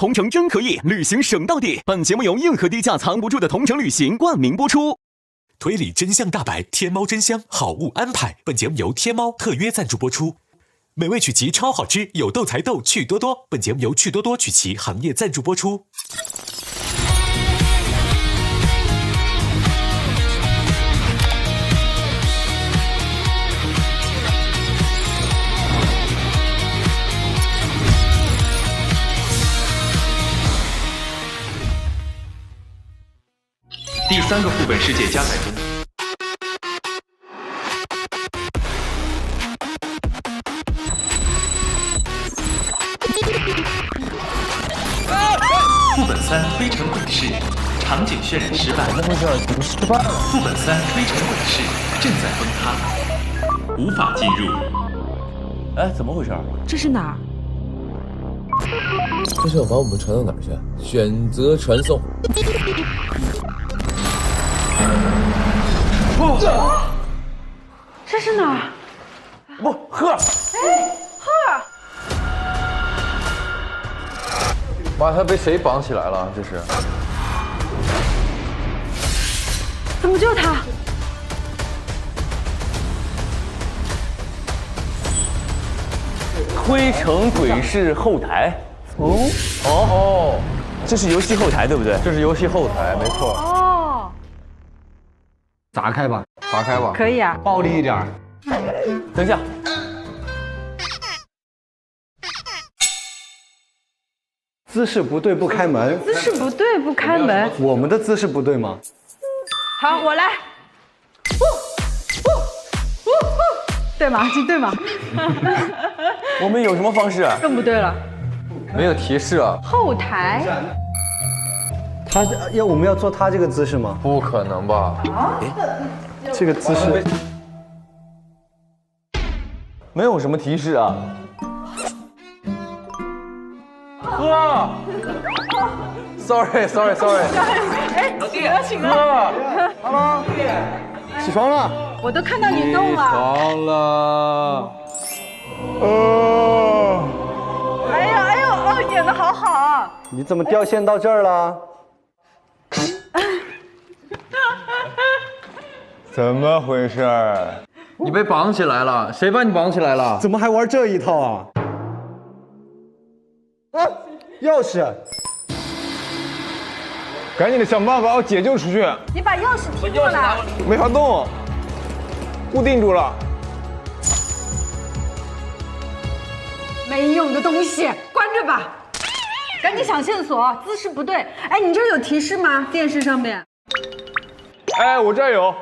同城真可以，旅行省到底。本节目由硬核低价藏不住的同城旅行冠名播出。推理真相大白，天猫真香，好物安排。本节目由天猫特约赞助播出。美味曲奇超好吃，有豆才豆，趣多多。本节目由趣多多曲奇行业赞助播出。第3个副本世界加载中。副本3推陈滚事，场景渲染失败。副本3推陈滚事，正在崩塌，无法进入。哎，怎么回事？这是哪儿？这是要把我们传到哪儿去？选择传送。这是哪儿？不，鹤。哎，鹤。妈，他被谁绑起来了？这是？怎么就他？推城鬼市后台。哦，这是游戏后台对不对？这是游戏后台，没错。哦，砸开吧，打开吧。可以啊。暴力一点。等一下。姿势不对不开门。姿势不对不开门。我们的姿势不对吗？好，我来。对吗？这对吗？我们有什么方式？更不对了。没有提示啊。后台。我们要做他这个姿势吗？不可能吧？这个姿势没有什么提示啊。Sorry。哎，醒了。，Hello，起床了。我都看到你动了。床了。哎呦，演得好好啊。你怎么掉线到这儿了？怎么回事？你被绑起来了？谁把你绑起来了？怎么还玩这一套啊？钥匙！赶紧的想办法把我解救出去！你把钥匙踢过来。没法动，固定住了。没用的东西，关着吧。赶紧想线索，姿势不对。哎，你这有提示吗？电视上面。哎，我这有，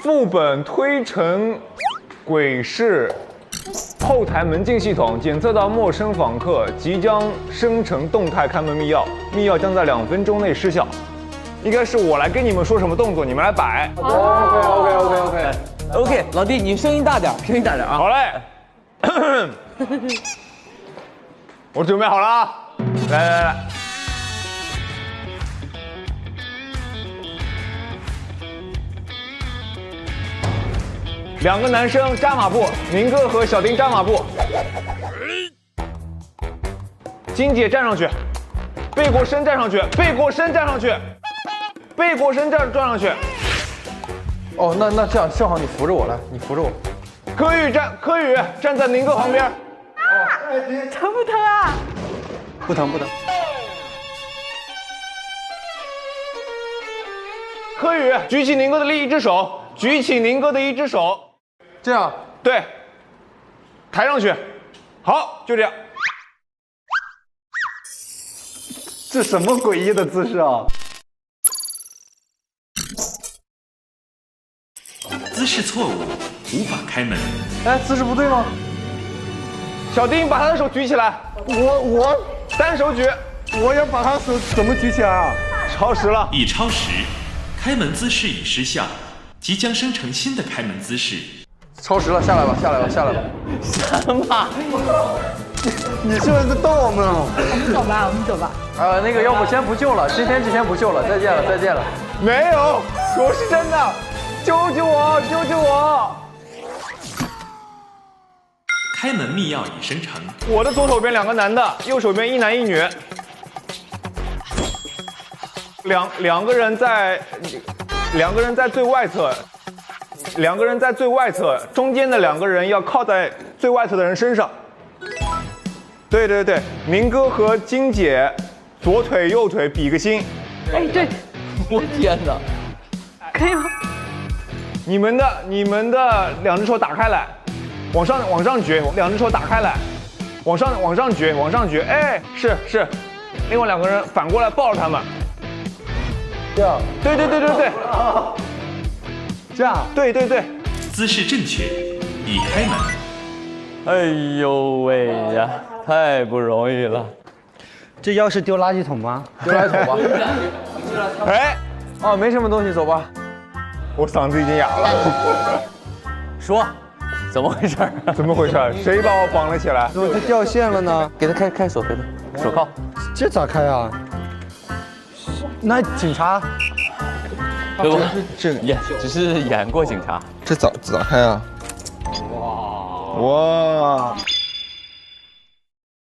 副本推陈鬼市后台门禁系统检测到陌生访客，即将生成动态开门密钥，密钥将在2分钟内失效。应该是我来跟你们说什么动作，你们来摆。OK， 老弟，你声音大点啊。好嘞。我准备好了啊！来。2个男生扎马步，明哥和小丁扎马步，金姐站上去，背过身站上去，哦，那这样正好你扶着我来，你扶着我。柯宇站在明哥旁边。疼不疼啊？不疼。柯宇举起宁哥的另一只手，这样。对，抬上去。好，就这样。这什么诡异的姿势啊？姿势错误，无法开门。哎，姿势不对吗？小丁把他的手举起来。我单手举。我要把他手怎么举起来啊？超时了。已超时，开门姿势已失效，即将生成新的开门姿势。超时了，下来吧。什么？你是不是在逗我们啊？我们走吧。那个要不先不救了，今天之前不救了，再见了。没有，我是真的，救救我！开门密钥已生成。我的左手边2个男的，右手边1男1女。两个人在最外侧，两个人在最外侧，中间的两个人要靠在最外侧的人身上。对对对，明哥和金姐左腿右腿比个心。哎，对，我天哪！可以吗？你们的两只手打开来，往上举，两只手打开来，往上举，哎，是，另外两个人反过来抱着他们。这样。对，这样。对。姿势正确，已开门。哎呦喂呀，太不容易了。这要是丢垃圾桶吗？丢垃圾桶吧。哎，哦，没什么东西，走吧。我嗓子已经哑了。说，怎么回事？怎么回事？谁把我绑了起来？怎么它掉线了呢？给他开锁，给他手铐。这咋开啊？那警察？对不？这只是演过警察。这咋开啊？哇！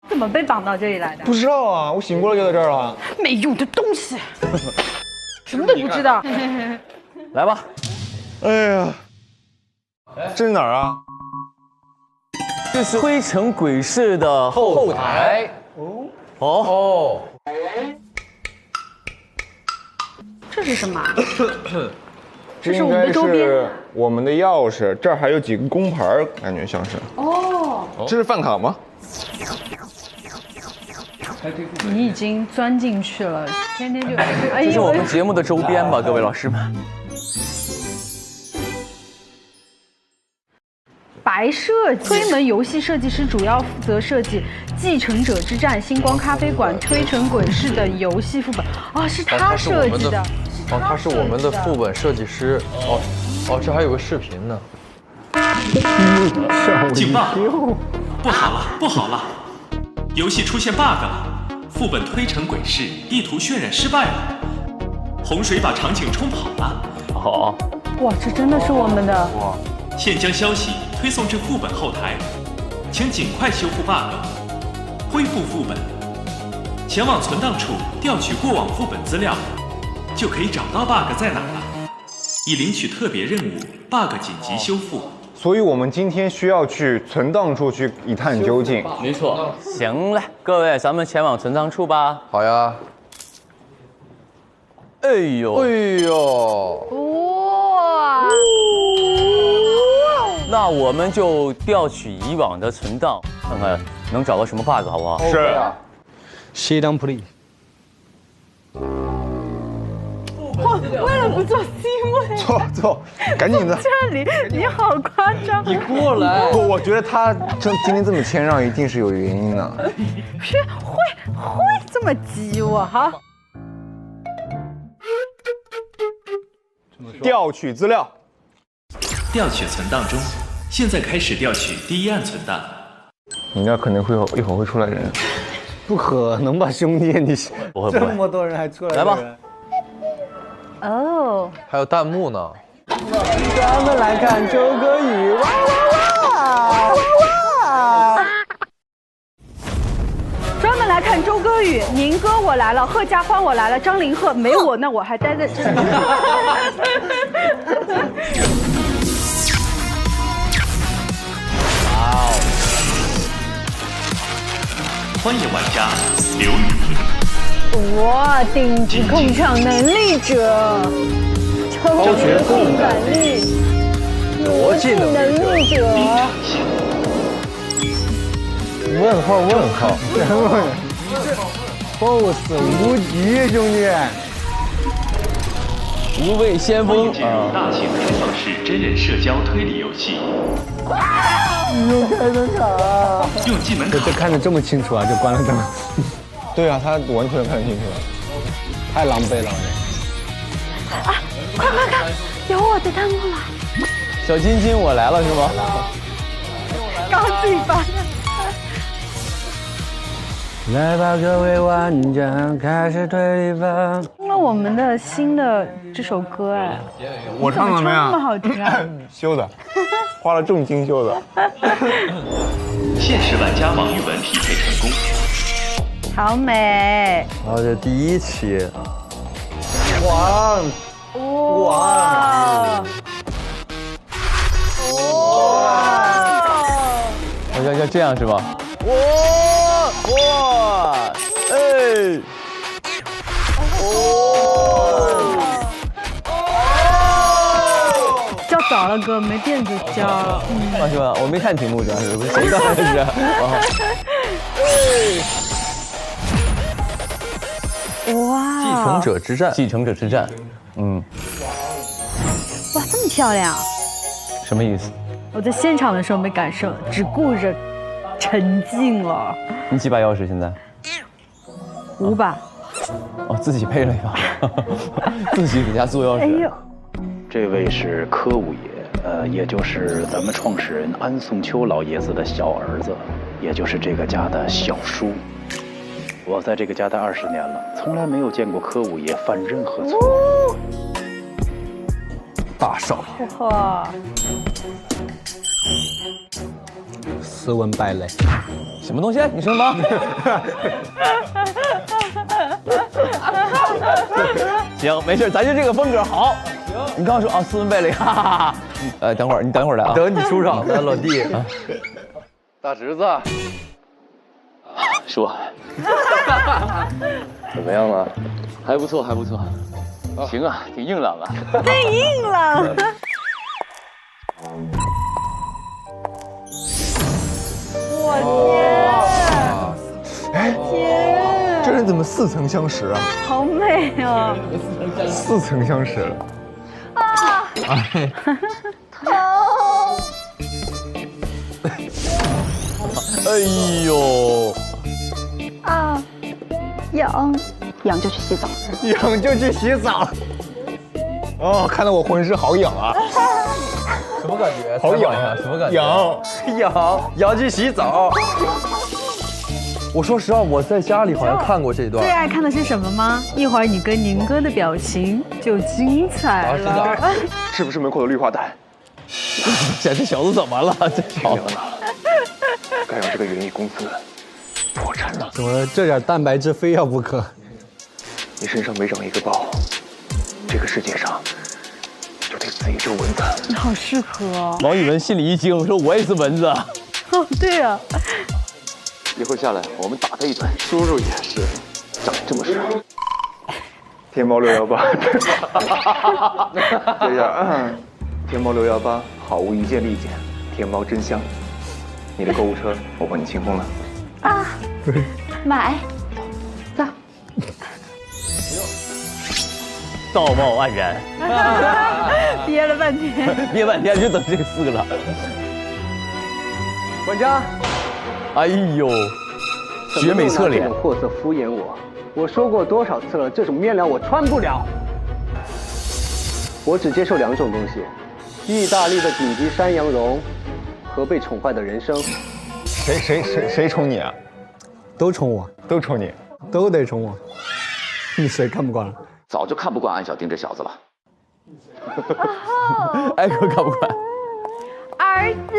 怎么被绑到这里来的？不知道啊，我醒过来就在这儿了。没用的东西，什么都不知道。来吧。哎呀，这是哪儿啊？这是推陈鬼市的后台。哦。这是什么？这是我们的周边。是我们的钥匙，这儿还有几个工牌，感觉像是。哦。这是饭卡吗？你已经钻进去了，天天就。这是我们节目的周边吧，各位老师们。白设计推门游戏设计师主要负责设计《继承者之战》、星光咖啡馆、推陈鬼市的游戏副本。哦，是他设计的。哦，他是我们的副本设计师。哦，这还有个视频呢。警报！不好了！游戏出现 bug 了，副本推陈鬼市，地图渲染失败了，洪水把场景冲跑了。哦。哇，这真的是我们的。哇！现将消息推送至副本后台，请尽快修复 bug， 恢复副本，前往存档处调取过往副本资料，就可以找到 bug 在哪了，以领取特别任务 bug 紧急修复。所以我们今天需要去存档处去一探究竟。没错。行了，各位，咱们前往存档处吧。好呀。哎呦！哇！那我们就调取以往的存档，看看能找到什么 bug， 好不好？是。Sit down, please。为了不做 C 位，坐，赶紧的。这里你好夸张。你过来。不，我觉得他今天这么谦让，一定是有原因的。是会这么激我哈？调取资料。调取存档中，现在开始调取第一案存档。你那可能会一会儿会出来人。不可能吧，兄弟，你不会这么多人还出来？来吧。哦。还有弹幕呢。咱们来看周歌宇，哇哇哇！专门来看周歌宇，宁哥我来了，贺家欢我来了，张凌赫没我，那我还待在这里。欢迎玩家刘雨婷。哇，顶级控场能力者，超绝共感力，逻辑能力者。问号，BOSS 无敌，兄弟！无畏先锋大型开放式真人社交推理游戏。又开灯卡，用技能卡。这看得这么清楚啊，就关了灯。对啊，他完全看得清楚了。太狼狈了啊！快看，有我的弹幕了。小金金，我来了是吗？刚自己发的。来吧，各位玩家，开始推理吧。听了我们的新的这首歌，哎，我唱的怎么样？那么好听啊！修的，花了重金修的。现实玩家王玉文匹配成功。好美。然后这第一期，哇！要这样是吧？哇！哎！叫早了哥，没电子叫。啊是吧？我没看题目，主要是谁刚才是？哇！继承者之战，继承者之战。嗯，哇，这么漂亮！什么意思？我在现场的时候没感受，只顾着沉浸了。你几把钥匙现在5把。哦，自己配了一把，自己给家做钥匙。哎呦，这位是柯五爷，也就是咱们创始人安宋秋老爷子的小儿子，也就是这个家的小叔。我在这个家待20年了，从来没有见过柯五爷犯任何错误。大少爷，哇！斯文败类，什么东西？你说什么？行，没事，咱就这个风格好。你刚刚说啊，斯文败类，哈哈哈。等会儿，你等会儿来啊。等你出场呢，老弟。大侄子，叔，怎么样了？还不错，还不错。行啊，挺硬朗啊。太硬了。我天！天！这人怎么似曾相识啊？好美啊！似曾相识。哎呦！啊，痒就去洗澡。痒就去洗澡。哦，看得我浑身好痒啊！什么感觉？好痒啊！什么感觉？痒去洗澡。我说实话，我在家里好像看过这段。最爱看的是什么吗？一会儿你跟宁哥的表情就精彩了。是不是门口的绿化带？这小子怎么了？这小子该让这个园艺公司破产了。怎么这点蛋白质非要不可？你身上每长一个包，这个世界上就得死一只蚊子。你好适合哦。王宇文心里一惊，说我也是蚊子。哦，对啊。一会儿下来，我们打他一顿。叔叔也是，长这么帅。天猫618，这样，天猫618，好物一件立减，天猫真香。你的购物车我帮你清空了。啊，买，走。道貌岸然，憋了半天，憋半天就等这4个了。管家。哎呦，绝美侧脸，这种货色敷衍我。我说过多少次了，这种面料我穿不了。我只接受2种东西：意大利的顶级山羊绒和被宠坏的人生。谁宠你啊？都宠我，都宠你，都得宠我。你谁看不惯了？早就看不惯安小丁这小子了。挨个看不惯。儿子，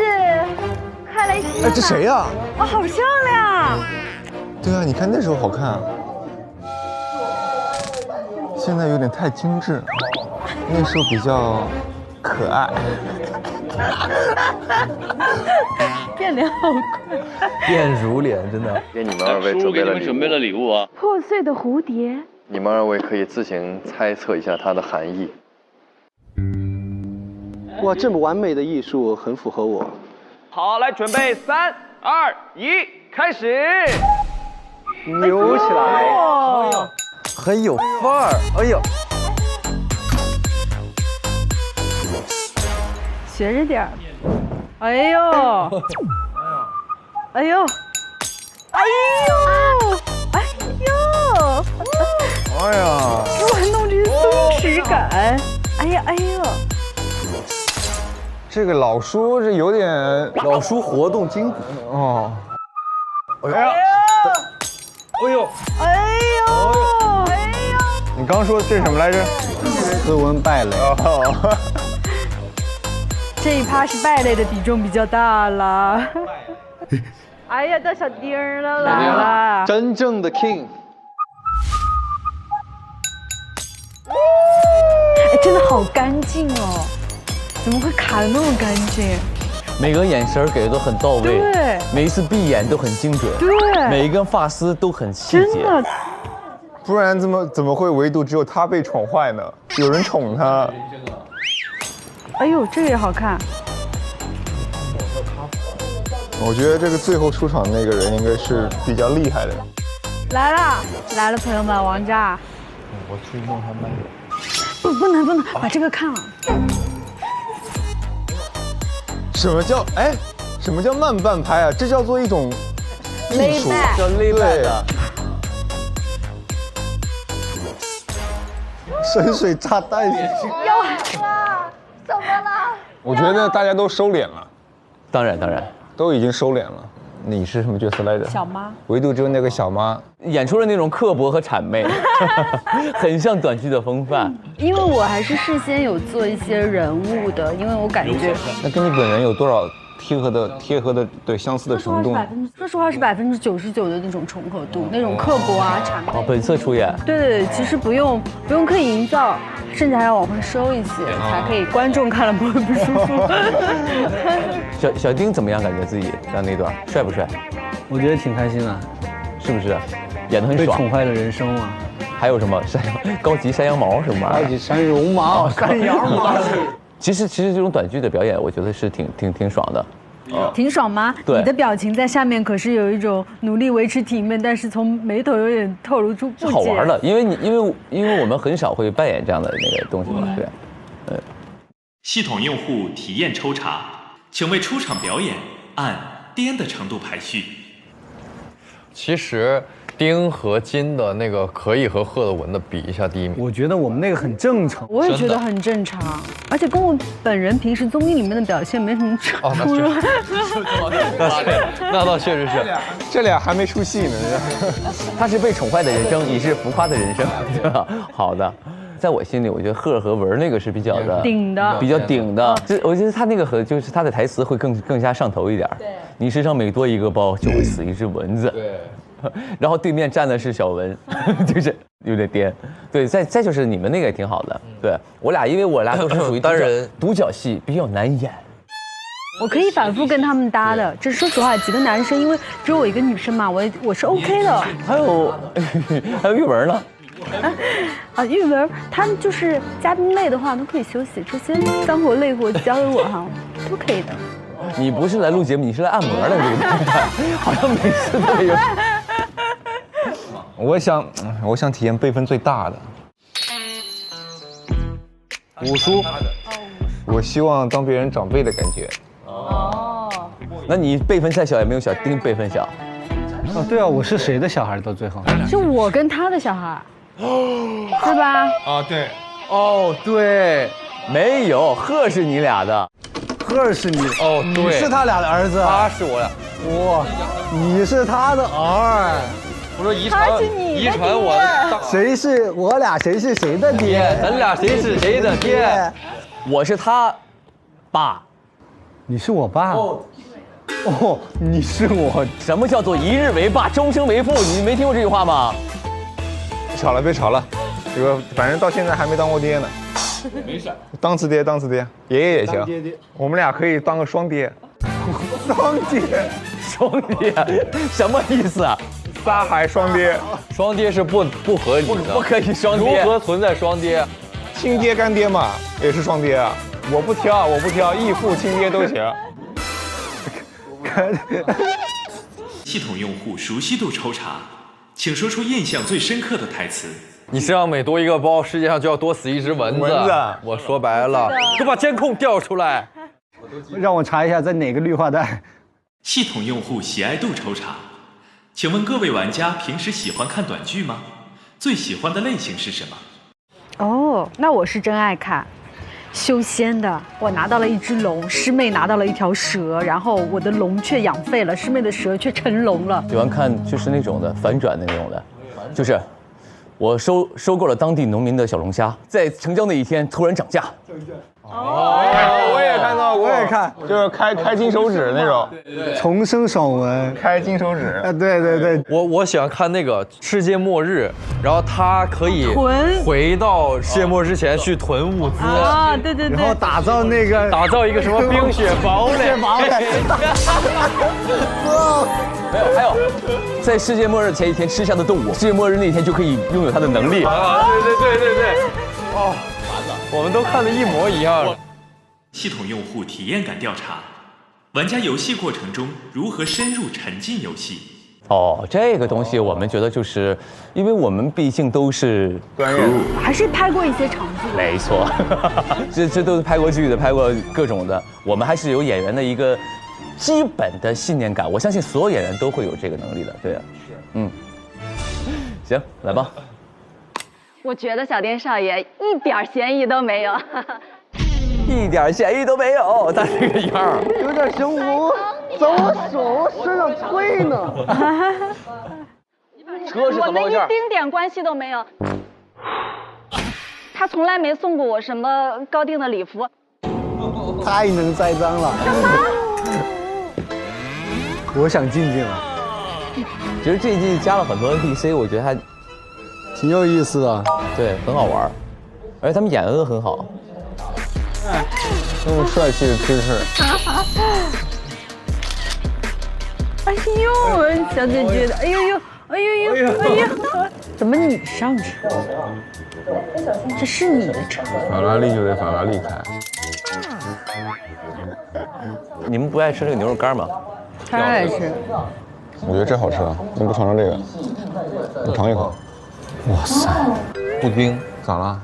快来洗澡。哎，这谁呀？哇，好漂亮！对啊，你看那时候好看啊，现在有点太精致，那时候比较可爱。变脸好快，变如脸，真的。给你们2位准备了礼物啊！破碎的蝴蝶。你们2位可以自行猜测一下它的含义。哇，这么完美的艺术很符合我。好，来准备3、2、1，开始。扭起来。哦，很有范儿。哎呦，学着点儿。哎呦，哎呦，哎呦，哎呦，哎呀，给我弄这松弛感。哎呀，哎呦，这个老叔是有点老叔活动筋骨哦。哎呀，哎呦，哎呦，你刚说这是什么来着？斯文败类。哦。这一趴是败类的比重比较大了。哎呀，到小丁儿了，来了，真正的 king。哎，真的好干净哦，怎么会卡得那么干净？每个眼神给的都很到位，对，每一次闭眼都很精准，对，每一根发丝都很细节。真的。不然怎么会唯独只有他被宠坏呢？有人宠他。哎呦，这个也好看。我觉得这个最后出场的那个人应该是比较厉害的。来了，来了，朋友们，王炸。我去弄他们。不能把这个看了。什么叫慢半拍啊？这叫做一种艺术，叫勒拜的。深水炸弹。要死了，怎么了？我觉得大家都收敛了。当然，都已经收敛了。你是什么角色来着？小妈。唯独只有那个小妈演出了那种刻薄和谄媚，很像短剧的风范。因为我还是事先有做一些人物的，因为我感觉那跟你本人有多少贴合的对相似的程度？说实话是99%的那种重合度，那种刻薄啊、谄媚。本色出演。对，其实不用刻意营造，甚至还要往回收一些，才可以观众看了不会不舒服。小丁怎么样？感觉自己在那段帅不帅？我觉得挺开心的，是不是？演得很爽。被宠坏的人生嘛。还有什么高级山羊毛什么玩意儿？高级山绒毛，山羊毛。其实这种短剧的表演，我觉得是挺爽的。挺爽吗？对，你的表情在下面可是有一种努力维持体面，但是从眉头有点透露出不解。好玩的，因为我们很少会扮演这样的那个东西嘛，对。系统用户体验抽查，请为出场表演按颠的程度排序。其实丁和金的那个可以和贺的文的比一下第一名。我觉得我们那个很正常，我也觉得很正常，而且跟我本人平时综艺里面的表现没什么出入。那倒确实是，这俩还没出戏呢。他是被宠坏的人生，你是浮夸的人生，对吧？好的。在我心里，我觉得贺和文那个是比较的顶的，比较顶的。我觉得他那个就是他的台词会更加上头一点。对，你身上每多一个包，就会死一只蚊子。对，然后对面站的是小文，就是有点颠。对，再就是你们那个也挺好的。对我俩，因为我俩都是属于单人独角戏，比较难演。我可以反复跟他们搭的，这说实话，几个男生，因为只有我一个女生嘛，我是 OK 的。还有玉文呢。玉文他们就是嘉宾累的话都可以休息，这些脏活累活交给我哈，都可以的。你不是来录节目，你是来按摩的，这个好像每次都有。我想体验辈分最大的武术，我希望当别人长辈的感觉。哦，那你辈分再小也没有小丁辈分小。哦，对啊，我是谁的小孩到最后？是我跟他的小孩。对吧？啊，对。哦，对，没有，贺是你俩的，贺是你哦，对，你是他俩的儿子，他是我俩。哇，你是他的儿。我说遗传我的。谁是我俩？谁是谁的爹？咱俩谁是谁的爹？我是他爸。你是我爸。哦，你是我。什么叫做一日为爸，终生为父？你没听过这句话吗？别吵了，这个反正到现在还没当过爹呢。没事，当次爹，爷爷也行。我们俩可以当个双爹。双爹，什么意思啊？仨孩双爹，双爹是不合理的，不可以双爹。如何存在双爹？亲爹干爹嘛，也是双爹啊。我不挑，义父亲爹都行。系统用户熟悉度抽查。请说出印象最深刻的台词。你身上每多一个包，世界上就要多死一只蚊子。我说白了，都把监控调出来。让我查一下在哪个绿化带。系统用户喜爱度抽查，请问各位玩家平时喜欢看短剧吗？最喜欢的类型是什么？哦，那我是真爱看。修仙的，我拿到了一只龙，师妹拿到了一条蛇，然后我的龙却养废了，师妹的蛇却成龙了。喜欢看就是那种的反转的那种的，就是我收购了当地农民的小龙虾，在成交那一天突然涨价。我也看到过，我也看，就是开金手指那种，重生爽文，开金手指。对对对，我喜欢看那个世界末日，然后他可以回到世界末日之前去囤物资啊，对对对，然后打造一个什么冰雪堡垒。没有，还有，在世界末日前一天吃下的动物，世界末日那天就可以拥有它的能力。啊，对。哦，我们都看的一模一样。系统用户体验感调查，玩家游戏过程中如何深入沉浸游戏？哦，这个东西我们觉得就是，因为我们毕竟都是专业，还是拍过一些场景。没错，这都是拍过剧的，拍过各种的。我们还是有演员的一个基本的信念感，我相信所有演员都会有这个能力的。对啊，是，行，来吧。我觉得小丁少爷一点嫌疑都没有，一点嫌疑都没有，他这个样儿有点像我，在我手身上推呢。车是怎么回事？我们一丁点关系都没有。他从来没送过我什么高定的礼服。太能栽赃了。我想静静了。其实这一季加了很多 NPC， 我觉得还挺有意思的，对，很好玩，而且他们演的都很好。那么帅气的姿势。哎呦，小姐姐的，哎呦，怎么你上车？这是你的车。法拉利就得法拉利开。你们不爱吃这个牛肉干吗？当然爱吃。我觉得这好吃啊，你不尝尝这个？你尝一口。哇塞，布丁咋了？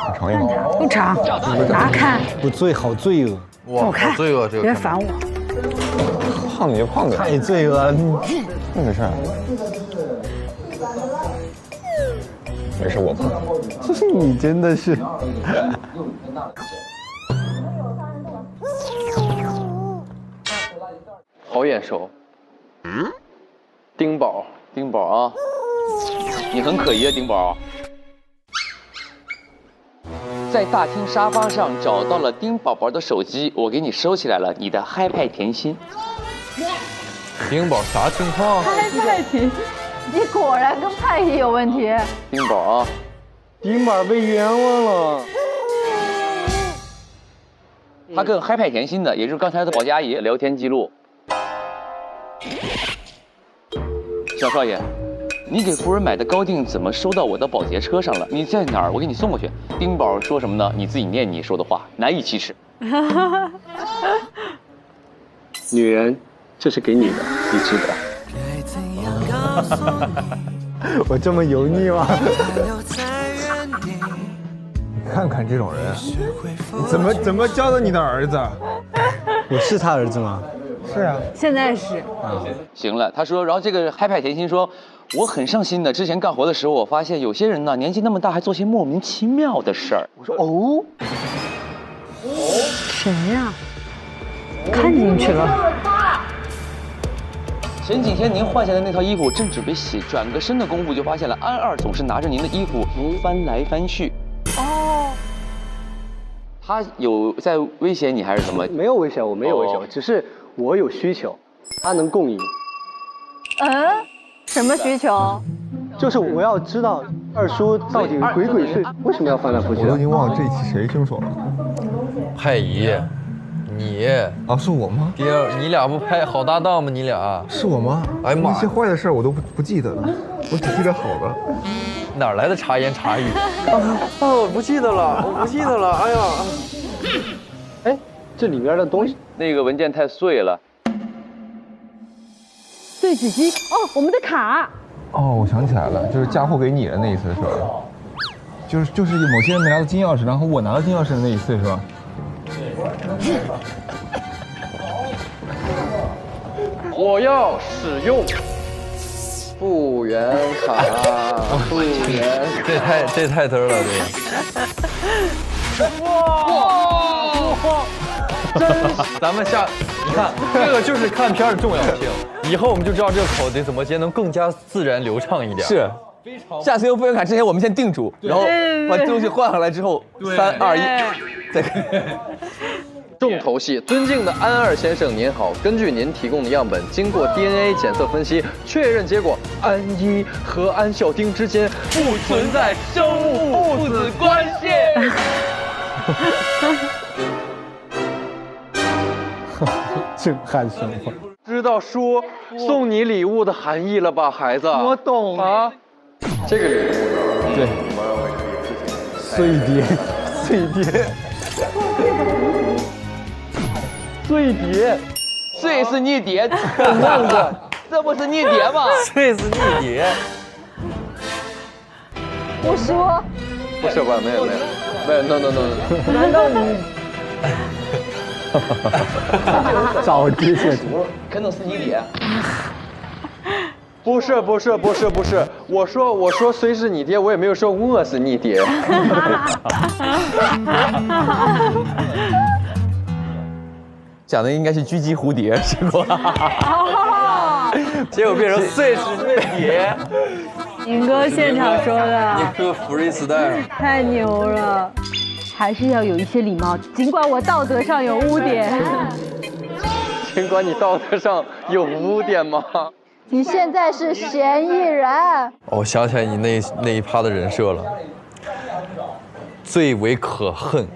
你尝一口。不尝，拿看。不醉好罪恶。我看。罪恶这个。别烦我。胖你就胖点。太罪恶了，那没事。没事，我胖。你真的是。好眼熟。丁宝啊，你很可疑啊，丁宝。在大厅沙发上找到了丁宝宝的手机，我给你收起来了，你的嗨派甜心。丁宝啥情况？嗨派甜心，你果然跟派系有问题。丁宝啊，丁宝被冤枉了。他跟嗨派甜心的，也就是刚才的保洁阿姨聊天记录。小少爷，你给夫人买的高定怎么收到我的保洁车上了？你在哪儿？我给你送过去。丁宝说什么呢？你自己念你说的话，难以启齿。女人，这是给你的，你值得。我这么油腻吗？你看看这种人，怎么教的你的儿子？我是他儿子吗？是啊，现在是。行了，他说，然后这个嗨派甜心说，我很上心的。之前干活的时候，我发现有些人呢，年纪那么大还做些莫名其妙的事儿。我说哦，谁呀？看进去了。前几天您换下的那套衣服正准备洗，转个身的功夫就发现了安二总是拿着您的衣服翻来翻去。哦。他有在威胁你还是什么？没有威胁，我没有威胁，只是我有需求，他能共赢。什么需求？就是我要知道二叔到底鬼祟为什么要翻来覆去。我都已经忘了这一期谁凶手了。派姨，你啊，是我吗？爹，你俩不拍好搭档吗？你俩是我吗？哎呀妈，一些坏的事我都不记得了，我只记得好的。哪来的茶言茶语？我不记得了，哎呀，哎，这里边的东西，那个文件太碎了。对讲机哦，我们的卡。哦，我想起来了，就是嫁祸给你的那一次是吧？就是某些人没拿到金钥匙，然后我拿到金钥匙的那一次是吧？我要使用复原卡，复原，这太嘚了，这个。哇！真，咱们下，你看这个就是看片的重要性。以后我们就知道这个口得怎么接，能更加自然流畅一点。是，下次用复原卡之前，我们先定住，然后把东西换上来之后，3、2、1，再看。重头戏，尊敬的安二先生您好，根据您提供的样本，经过 DNA 检测分析，确认结果，安一和安孝丁之间不存在生物父子关系。震撼生活。知道说送你礼物的含义了吧，孩子？我懂啊。这个礼物呢？对，碎碟，碎碟。碎碟，碎是逆碟，弄的，这不是逆碟吗？碎是逆碟。我说，不是吧？没有，no。难道你？找机械图，可能是逆碟。不是，我说虽是你爹，我也没有说我是你爹。讲的应该是狙击蝴蝶，结果结果变成碎是逆碟。宁哥现场说的，你哥 freestyle 太牛了，还是要有一些礼貌，尽管我道德上有污点。尽管你道德上有污点吗？你现在是嫌疑人。我想起来你那一趴的人设了，最为可恨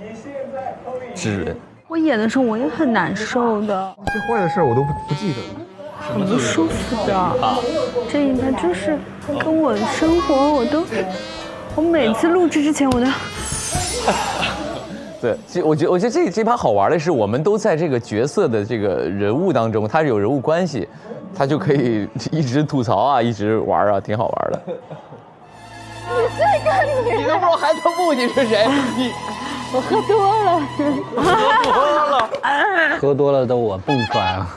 之人。我演的时候我也很难受的，最坏的事我都不记得了。很不舒服的。这一趴就是跟我的生活，我每次录制之前我都。对，我觉得这趴好玩的是，我们都在这个角色的这个人物当中，他是有人物关系，他就可以一直吐槽啊，一直玩啊，挺好玩的。你这个你都不知道孩子父亲是谁，我喝多了，喝多了的我蹦出来了。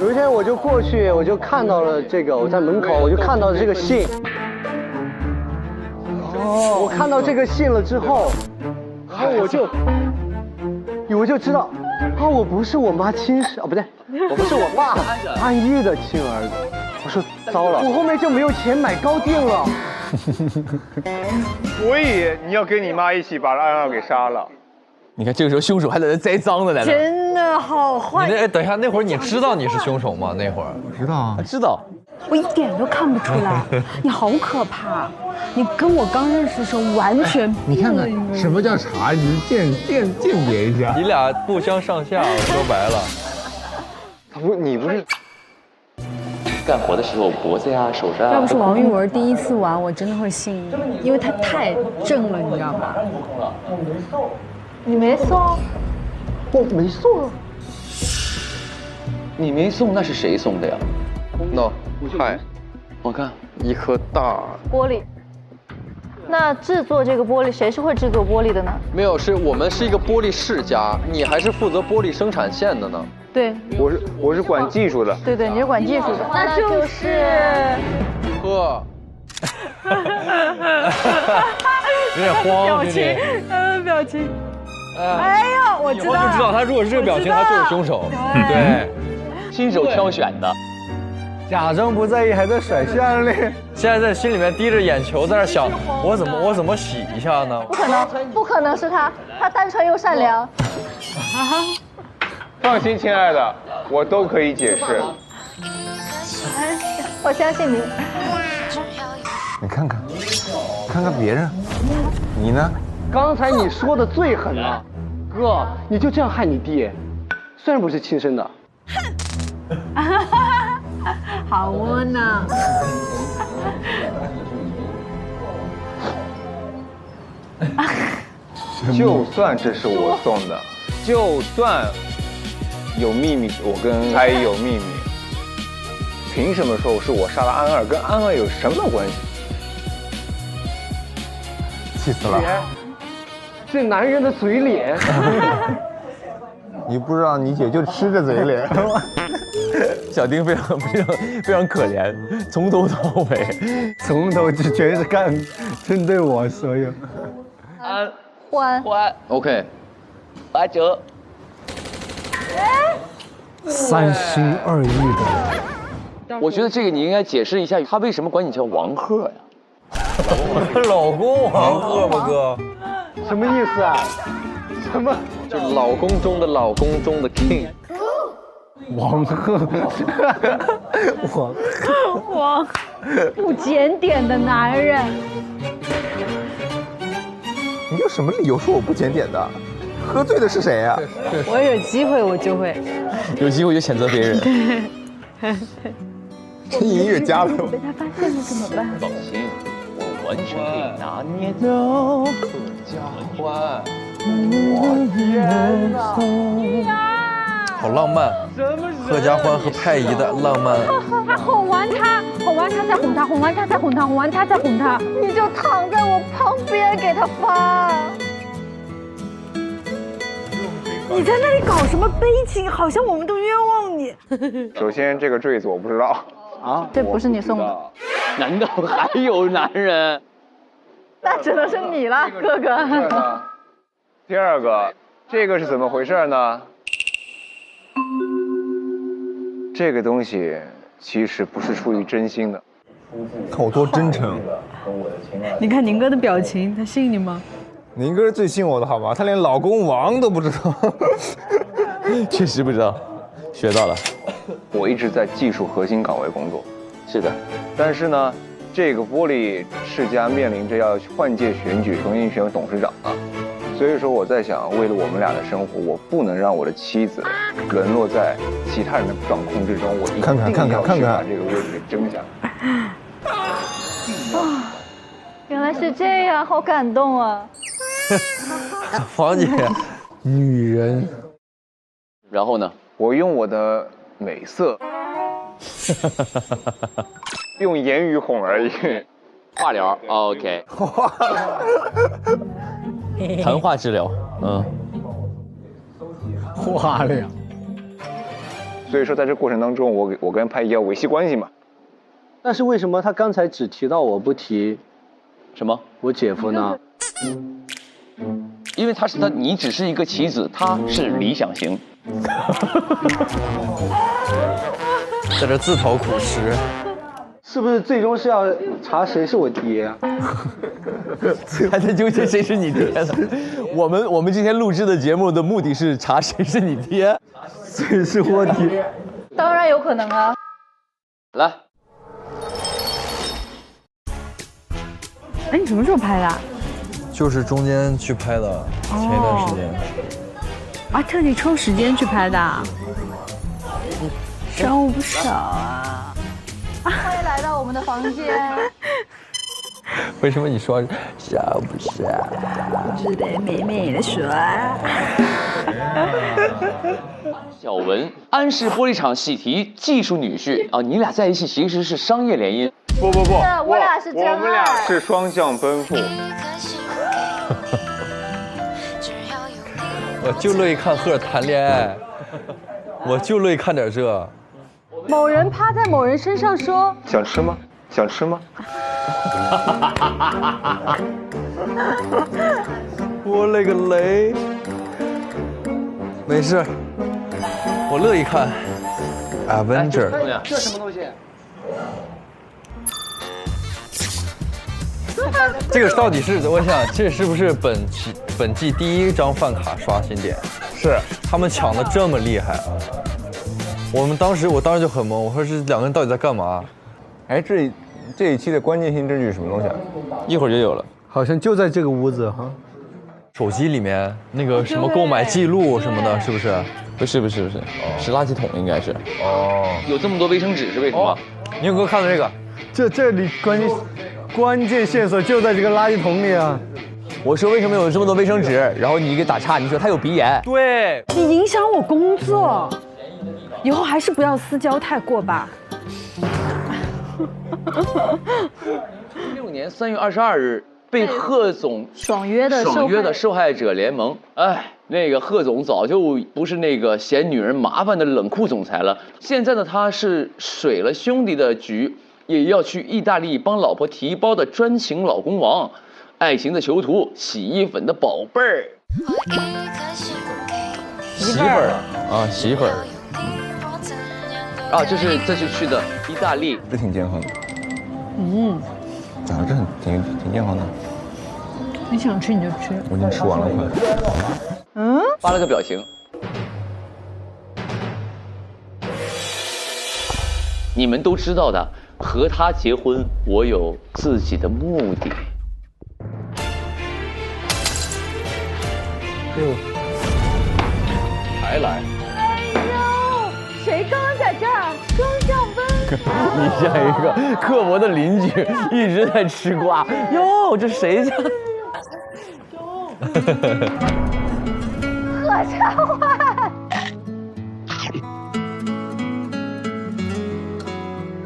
有一天我就过去，我就看到了这个，我在门口我就看到了这个信。我看到这个信了之后，然后我就知道，我不是我妈亲生，不对，我不是我爸安一的亲儿子。我说糟了，我后面就没有钱买糕点了。所以你要跟你妈一起把安二给杀了。你看这个时候凶手还在那栽赃的，在那。真的好坏。等一下，那会儿你知道你是凶手吗？那会儿我知道啊，知道。我一点都看不出来，你好可怕！你跟我刚认识的时候完全你看看什么叫茶，你鉴别一下。你俩不相上下，说白了。你不是干活的时候脖子呀、手上。要不是王玉文第一次玩，我真的会信你，因为他太正了，你知道吗？你没送，我没送。你没送，那是谁送的呀？ no， 嗨，我看一颗大玻璃。那制作这个玻璃，谁是会制作玻璃的呢？没有，我们是一个玻璃世家，你还是负责玻璃生产线的呢。对，我是管技术的。对，你是管技术的，那就是呵，有点慌，表情，表情。哎呦，我知道了，就知道他如果是这个表情，他就是凶手。对，亲手挑选的。 假装不在意，还在甩项链。现在在心里面滴着眼球，在那想，我怎么洗一下呢？不可能是他，他单纯又善良。放心，亲爱的，我都可以解释。我相信你。你看看别人，你呢？刚才你说的最狠了，哥，你就这样害你弟，虽然不是亲生的。好窝囊。就算这是我送的，就算有秘密，我跟阿姨有秘密，凭什么说是我杀了安二？跟安二有什么关系？气死了！这男人的嘴脸，你不知道，你姐就吃着嘴脸。小丁非常可怜，从头到尾，从头就全是针对我所有。欢，OK， 89，三心二意的。我觉得这个你应该解释一下，他为什么管你叫王鹤呀？老公王鹤吧哥，什么意思啊？什么？就是老公中的老公中的 king。王鹤，王不检点的男人。你有什么理由说我不检点的？喝醉的是谁呀？我有机会我就会，有机会就谴责别人。这音乐家了。被他发现了怎么办？放心，我完全可以拿捏。客家欢，我天哪！好浪漫，合家欢和太医的浪漫。他哄完他，哄完他再哄他，哄完他再哄他，哄完他再哄他，你就躺在我旁边给他发。你在那里搞什么悲情？好像我们都冤枉你。首先，这个坠子我不知道啊，这不是你送的？难道还有男人？那只能是你了，哥哥。第二个，这个是怎么回事呢？这个东西其实不是出于真心的。看我多真诚。你看宁哥的表情，他信你吗？宁哥是最信我的好吗？他连老公王都不知道。确实不知道，学到了。我一直在技术核心岗位工作。是的。但是呢，这个玻璃世家面临着要换届选举，重新选董事长啊。所以说我在想，为了我们俩的生活，我不能让我的妻子沦落在其他人的掌控之中。我一定要去把这个位置给争下来。啊，原来是这样，好感动啊！黄姐，女人。然后呢？我用我的美色，用言语哄而已。化疗 ，OK。谈话治疗，化疗。所以说，在这过程当中，我跟太医要维系关系嘛。但是为什么他刚才只提到我不提什么？我姐夫呢？因为你只是一个棋子，他是理想型。在这自讨苦吃。是不是最终是要查谁是我爹啊？还在纠结谁是你爹呢？我们今天录制的节目的目的是查谁是你爹，谁是我爹？当然有可能啊。来。哎，你什么时候拍的？就是中间去拍的，前一段时间。啊，特地抽时间去拍的。商务不少啊。欢迎来到我们的房间。为什么你说是不是？只得美美的说。小文，安氏玻璃厂喜提技术女婿啊，你俩在一起其实是商业联姻。不，我俩是真爱，我们俩是双向奔赴。我就乐意看赫尔谈恋爱，我就乐意看点这。某人趴在某人身上说：“想吃吗？想吃吗？”我勒个雷！没事，我乐意看。Avenger。这什么东西？这个到底是我想，这是不是本季第一张饭卡刷新点？是，他们抢的这么厉害啊！我当时就很懵，我说这两个人到底在干嘛？哎，这一期的关键性证据是什么东西啊？一会儿就有了，好像就在这个屋子哈。手机里面那个什么购买记录什么的，是不是？不是，是垃圾桶应该是。哦，有这么多卫生纸是为什么？你有没有看到这个？这里关键线索就在这个垃圾桶里啊！我说为什么有这么多卫生纸，然后你给打岔，你说他有鼻炎。对，你影响我工作，以后还是不要私交太过吧。 16年3月22日，被贺总爽约的受害者联盟。哎，那个贺总早就不是那个嫌女人麻烦的冷酷总裁了，现在呢，他是水了兄弟的局，也要去意大利帮老婆提包的专情老公王，爱情的囚徒，洗衣粉的宝贝儿，媳妇儿啊，媳妇儿。啊，这是这次去的意大利，这挺健康的。嗯，啊，这挺健康的。你想吃你就吃。我已经吃完了快。嗯，发了个表情。你们都知道的，和他结婚，我有自己的目的。还来？哎呦，谁刚刚在这儿？双向奔赴。你像一个刻薄的邻居，一直在吃瓜。哟，这谁家？合唱会。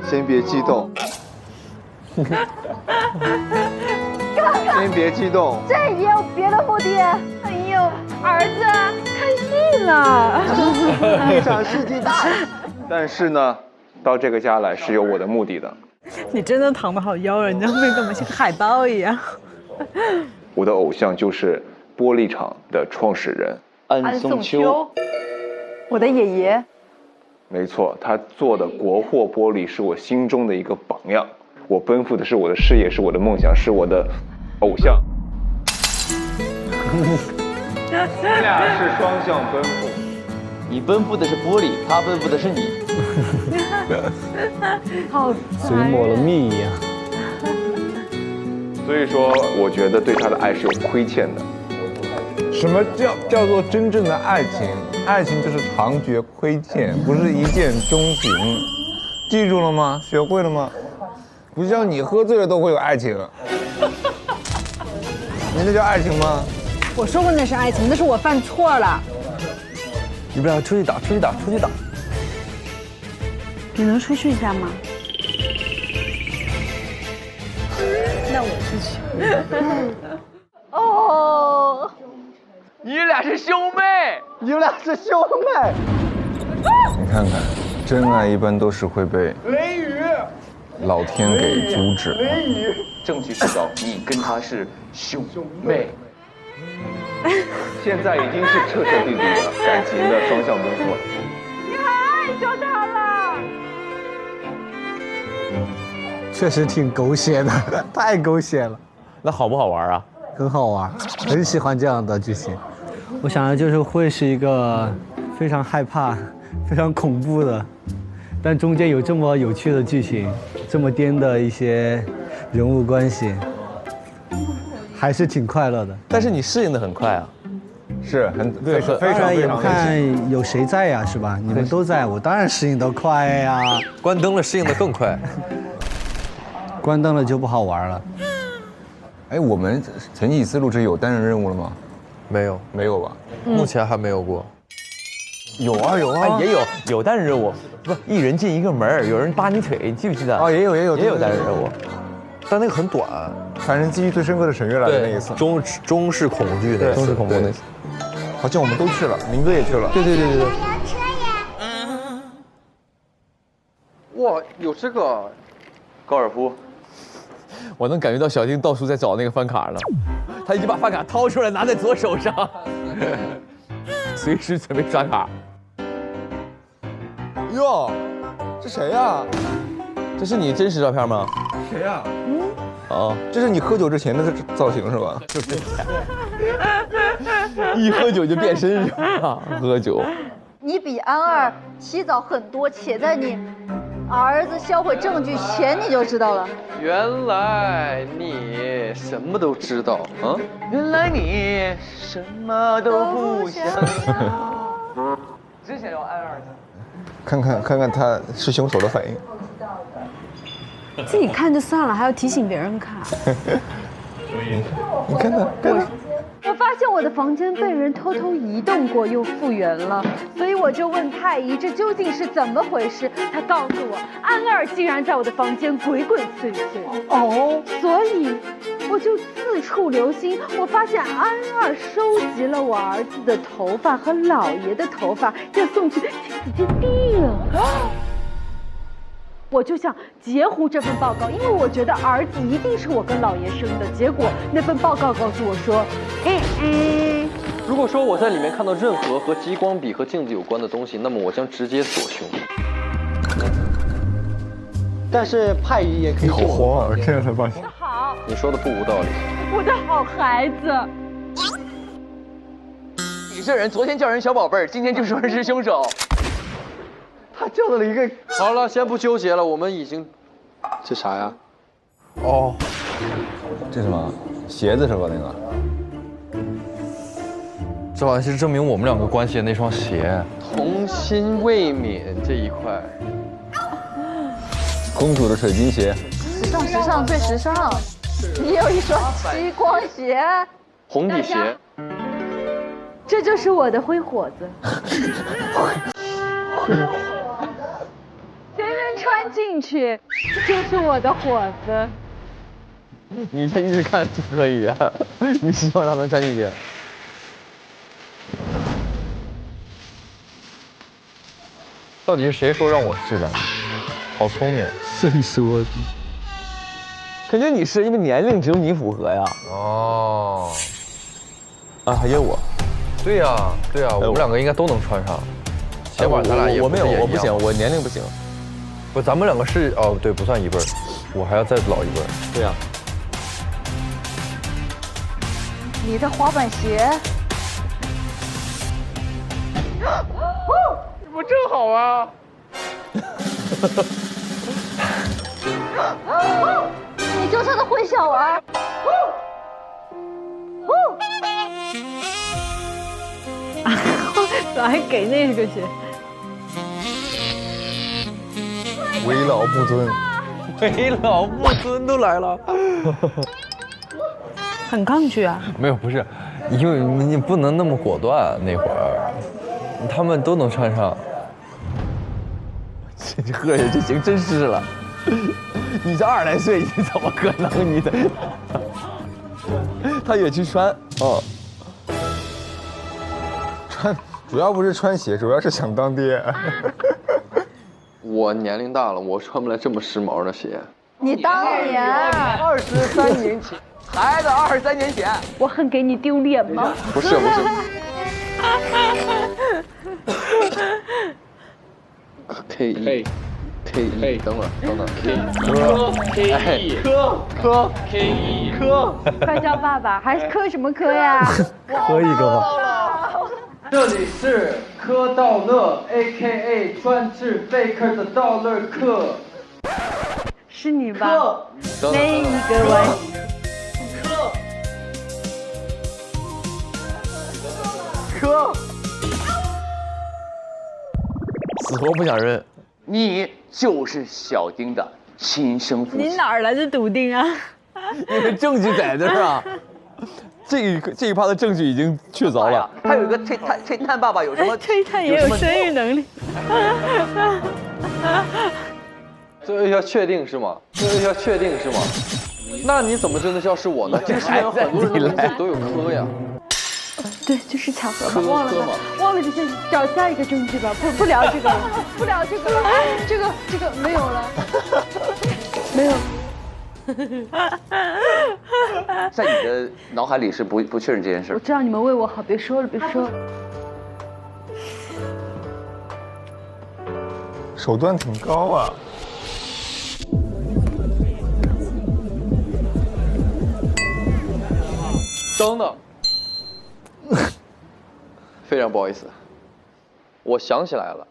先别激动。先别激动。这也有别的目的？哎呦，儿子，看戏呢。一场世纪大。但是呢，到这个家来是有我的目的的。你真的躺得好妖人，你那干嘛像个海豹一样？我的偶像就是玻璃厂的创始人安松秋，我的爷爷。没错，他做的国货玻璃是我心中的一个榜样。我奔赴的是我的事业，是我的梦想，是我的偶像。你们俩是双向奔赴，你奔赴的是玻璃，他奔赴的是你。好，嘴抹了蜜一样。所以说，我觉得对他的爱是有亏欠的。什么叫做真正的爱情？爱情就是常觉亏欠，不是一见钟情。记住了吗？学会了吗？不像你喝醉了都会有爱情。你那叫爱情吗？我说过那是爱情，那是我犯错了。你不要出去打，出去打，出去打。你能出去一下吗？那我出去。哦，你俩是兄妹，你们俩是兄妹。你看看，真爱一般都是会被雷雨，老天给阻止。雷雨，证据确凿，你跟他是兄妹。现在已经是彻彻底底的感情的双向奔赴了。你还爱上他了？确实挺狗血的，太狗血了。那好不好玩啊？很好玩，很喜欢这样的剧情。我想的就是会是一个非常害怕、非常恐怖的，但中间有这么有趣的剧情，这么颠的一些人物关系，还是挺快乐的。但是你适应的很快啊。是很对，当然也不看有谁在呀，是吧？你们都在，我当然适应得快呀。关灯了，适应得更快。关灯了就不好玩了。哎，我们前几次录制有单人任务了吗？没有，没有吧？目前还没有过。有啊有啊，也有单人任务，不，一人进一个门，有人扒你腿，你记不记得？哦，也有单人任务，但那个很短。反正记忆最深刻的沈月来的那一次，中式恐惧那次，中式恐怖那次，好像我们都去了，明哥也去了。对。哇，有这个高尔夫。我能感觉到小丁到处在找那个饭卡了，他已经把饭卡掏出来拿在左手上，随时准备刷卡。哟，这谁呀？这是你真实照片吗？谁呀？哦，这是你喝酒之前的造型是吧？就是一喝酒就变身是吧？喝酒。你比安二起早很多，且在你儿子销毁证据前你就知道了。原来你什么都知道啊！原来你什么都不想要。之前要安二的。看看他是凶手的反应。自己看就算了，还要提醒别人看。你看他，我发现我的房间被人偷偷移动过，又复原了，所以我就问太医这究竟是怎么回事。他告诉我，安二竟然在我的房间鬼鬼祟祟。哦，所以我就四处留心。我发现安二收集了我儿子的头发和老爷的头发，要送去亲子基地了。我就想截胡这份报告，因为我觉得儿子一定是我跟老爷生的。结果那份报告告诉我说，如果说我在里面看到任何和激光笔和镜子有关的东西，那么我将直接锁胸。但是派姨也可以进我的房间。这样才发现。好，你说的不无道理。我的好孩子。你这人昨天叫人小宝贝儿，今天就说人是凶手。他叫了一个。好了，先不纠结了，我们已经。这啥呀？哦，这什么鞋子是吧？那个。这好像是证明我们两个关系的那双鞋。童心未泯这一块。公主的水晶鞋。时尚最时尚。你有一双激光鞋。红底鞋。这就是我的灰火子。随便穿进去，就是我的火子。你这一直看就可以啊，你希望他能穿进去。到底是谁说让我是的？好聪明，谁说？肯定你是，因为年龄只有你符合呀。哦。啊，还有我。对呀，对呀，我们两个应该都能穿上。鞋码咱俩也我没有，我不行，我年龄不行。不，咱们两个是哦，对，不算一辈儿，我还要再老一辈儿。对呀。你的滑板鞋。不正好啊！你就他的混小儿。咋还给那个鞋？为老不尊，为老不尊都来了。很抗拒啊。没有，不是，因为你不能那么果断。那会儿，他们都能穿上。这喝下这行真是了。你这20来岁，你怎么可能？你的，他也去穿哦。穿主要不是穿鞋，主要是想当爹。我年龄大了，我穿不来这么时髦的鞋。你当年23年前，孩子23年前，我很给你丢脸吗？不是不是。K E，等会儿K E， 科，快叫爸爸，还是科什么科呀？科一个吧。这里是科道乐 ，A.K.A 专治 faker 的道乐课。是你吧？那一个玩科，死活不想认。你就是小丁的亲生父亲。你哪儿来的笃定啊？因为证据在这儿啊。这一趴的证据已经确凿了。他有一个推探爸爸有什么？推探也有生育能力。这要确定是吗？那你怎么真的叫是我呢？这个世界上很多人的名字里都有科呀。对，就是巧合吧，忘了吧，忘了这些，找下一个证据吧。不聊这个了，不聊这个了。这个没有了，没有。在你的脑海里是不确认这件事。我知道你们为我好，别说了，别说了。手段挺高啊。等等，非常不好意思，我想起来了。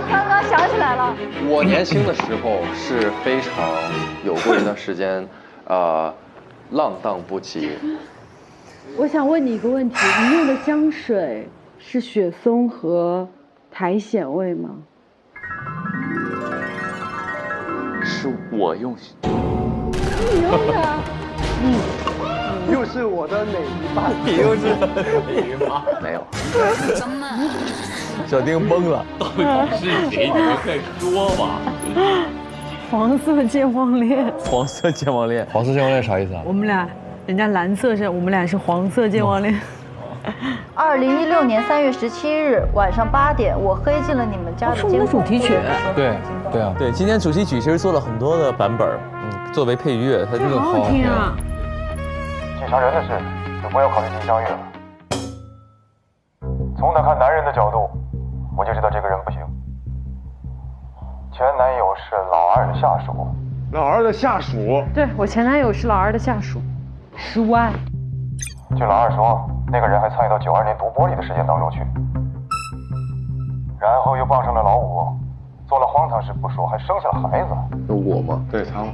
刚刚想起来了。我年轻的时候是非常有过一段时间，浪荡不羁。我想问你一个问题，你用的香水是雪松和苔藓味吗？是我用。你用的。又是我的哪一把？你又是哪一把？没有。小丁懵了。到底是谁？你们快说吧。黄色健忘恋。黄色健忘恋。黄色健忘恋啥意思啊？我们俩，人家蓝色是，我们俩是黄色健忘恋。 2016年3月17日晚上8点，我黑进了你们家的监控。主题曲。对啊，对，今天主题曲其实做了很多的版本，作为配乐，它真的好好听啊。警察人的事就不要考虑进香乐了。从他看男人的角度，前男友是老二的下属。老二的下属？对，我前男友是老二的下属，10万。据老二说，那个人还参与到92年毒玻璃的事件当中去，然后又傍上了老五，做了荒唐事不说，还生下了孩子。我吗？对，他。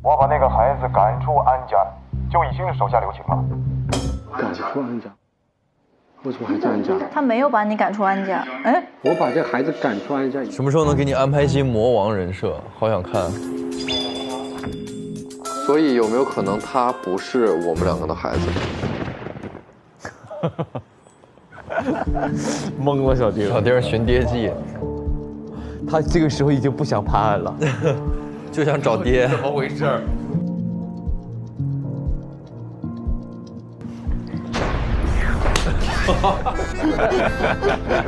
我把那个孩子赶出安家，就已经是手下留情了。赶出安家？为什么还在安家？他没有把你赶出安家。哎，我把这孩子赶出安家。什么时候能给你安排一些魔王人设？好想看。所以有没有可能他不是我们两个的孩子？懵了，小丁。小丁寻爹记，他这个时候已经不想判案了，就想找爹。怎么回事？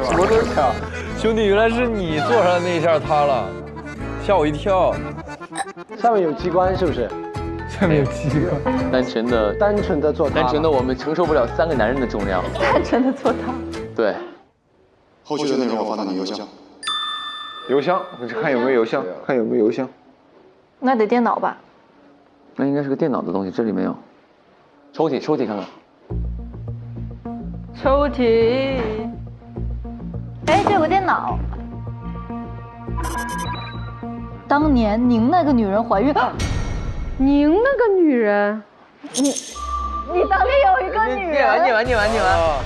什么都抢，兄弟，原来是你坐上那一下塌了，吓我一跳。上面有机关是不是？下面有机关。单纯的做塌。单纯的我们承受不了3个男人的重量。单纯的做塌。对。后续的内容我发到你邮箱。邮箱，看有没有邮箱，看有没有邮箱。那得电脑吧？那应该是个电脑的东西，这里没有。抽屉看看。抽屉。哎，这有个电脑。当年您那个女人怀孕，您那个女人，你当年有一个女人。念完。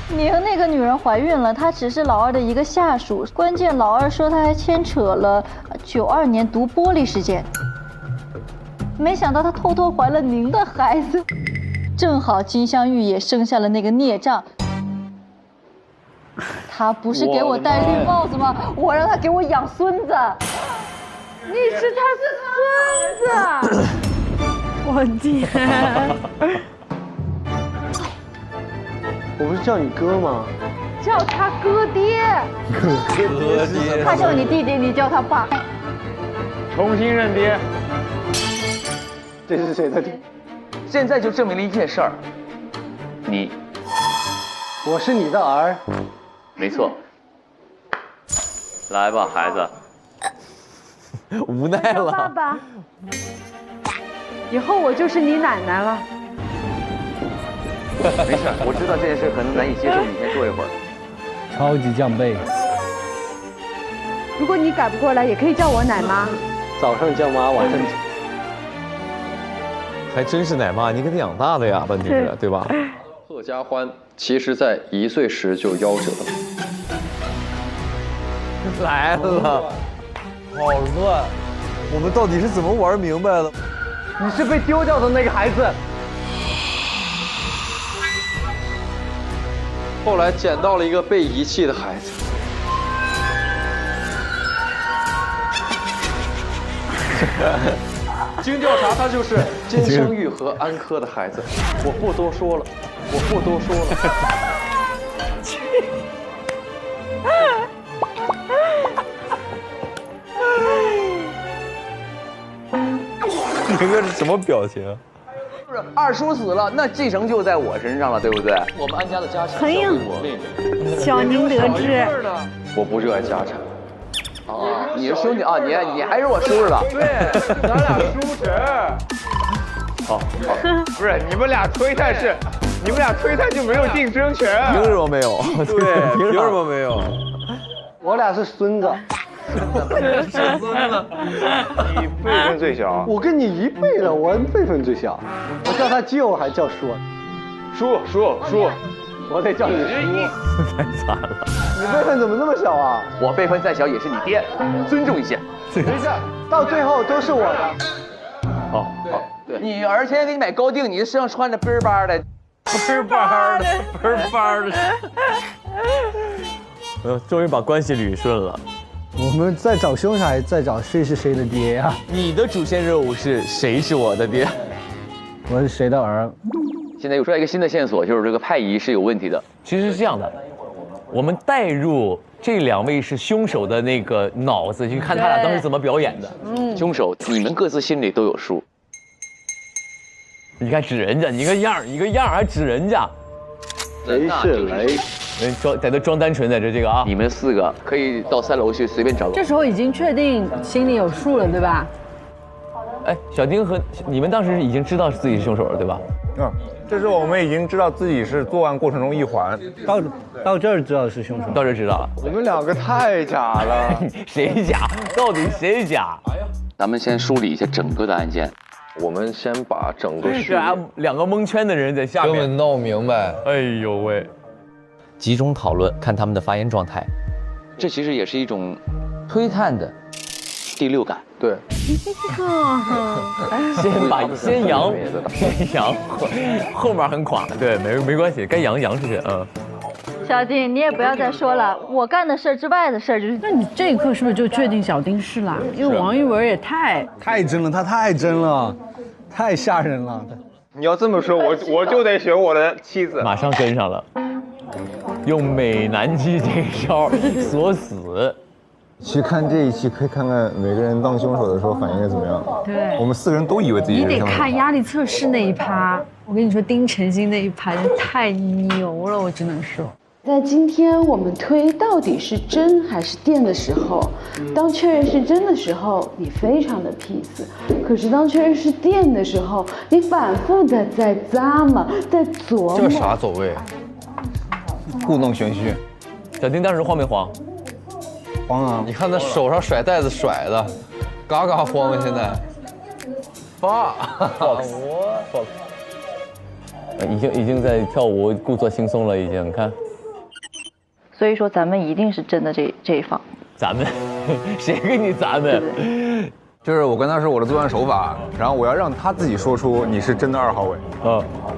您那个女人怀孕了，她只是老二的一个下属。关键老二说她还牵扯了92年毒玻璃事件。没想到她偷偷怀了您的孩子，正好金镶玉也生下了那个孽障。他不是给我戴绿帽子吗？我让他给我养孙子。你是他的孙子。我天！我不是叫你哥吗？叫他哥爹。哥爹。他叫你弟弟，你叫他爸。重新认爹。这是谁的爹？现在就证明了一件事儿，我是你的儿。没错。来吧，孩子。无奈了。爸爸。以后我就是你奶奶了。没事，我知道这件事可能难以接受，你先坐一会儿。超级降倍。如果你改不过来，也可以叫我奶妈。早上叫妈，晚上叫。还真是奶妈，你给他养大的呀，问题是，对吧？贺家欢其实在1岁时就夭折了。来了，好乱，我们到底是怎么玩明白的？你是被丢掉的那个孩子。后来捡到了一个被遗弃的孩子。经调查，他就是金镶玉和安科的孩子。我不多说了。这个是什么表情？不是二叔死了，那继承就在我身上了，对不对？我们安家的家产交给我妹妹。小宁得知。我不热爱家产。啊，你是兄弟啊，你还是我叔的。对，咱俩叔侄。好，不是你们俩推太就没有竞争权。凭什么没有？对，凭什么没有？我俩是孙子。是孙子。你辈分最小。我跟你1辈的，我辈分最小。我叫他舅还叫叔。叔。我得叫你叔。太惨了。你辈分怎么那么小啊？我辈分再小也是你爹，尊重一下。没事，到最后都是我的。好，对，你儿天天给你买高定，你身上穿着背儿巴的，背儿巴的。终于把关系捋顺了。我们在找凶手，还是在找谁是谁的爹呀？你的主线任务是谁是我的爹？我是谁的儿？现在又出来一个新的线索，就是这个派姨是有问题的。其实是这样的，我们带入这2位是凶手的那个脑子，去看他俩当时怎么表演的。凶手，你们各自心里都有数。你看指人家，一个样还指人家。谁是雷？在这装单纯，在这个啊。你们4个可以到3楼去随便找个。这时候已经确定心里有数了，对吧？哎，小丁和你们当时已经知道自己是凶手了，对吧？这时候我们已经知道自己是作案过程中一环，到这儿知道是凶手，到这儿知道了。我们2个太假了，谁假？到底谁假？咱们先梳理一下整个的案件。我们先把整个是啊，2个蒙圈的人在下面，根本闹不明白。哎呦喂！集中讨论，看他们的发言状态。这其实也是一种推探的第6感。对。先扬，后面很垮。对，没关系，该扬出去。小丁，你也不要再说了，我干的事之外的事就是。那你这一刻是不是就确定小丁是啦？因为王一文也太真了，他太真了，太吓人了。你要这么说，我就得选我的妻子。马上跟上了，用美男计这一招锁死。去看这一期，可以看看每个人当凶手的时候反应是怎么样。对，我们4个人都以为自己是你得看压力测试那一趴。我跟你说，丁程鑫那一趴太牛了，我只能说。在今天我们推到底是真还是电的时候，当确认是真的时候，你非常的 peace；可是当确认是电的时候，你反复的在咂摸，在琢磨。这啥走位？故弄玄虚。小丁当时慌没慌？慌啊！你看他手上甩袋子甩的，嘎嘎慌啊！现在。已经在跳舞，故作轻松了，已经。你看。所以说咱们一定是真的这一方。咱们，谁跟你咱们？就是我跟他说我的作案手法，然后我要让他自己说出你是真的2号位。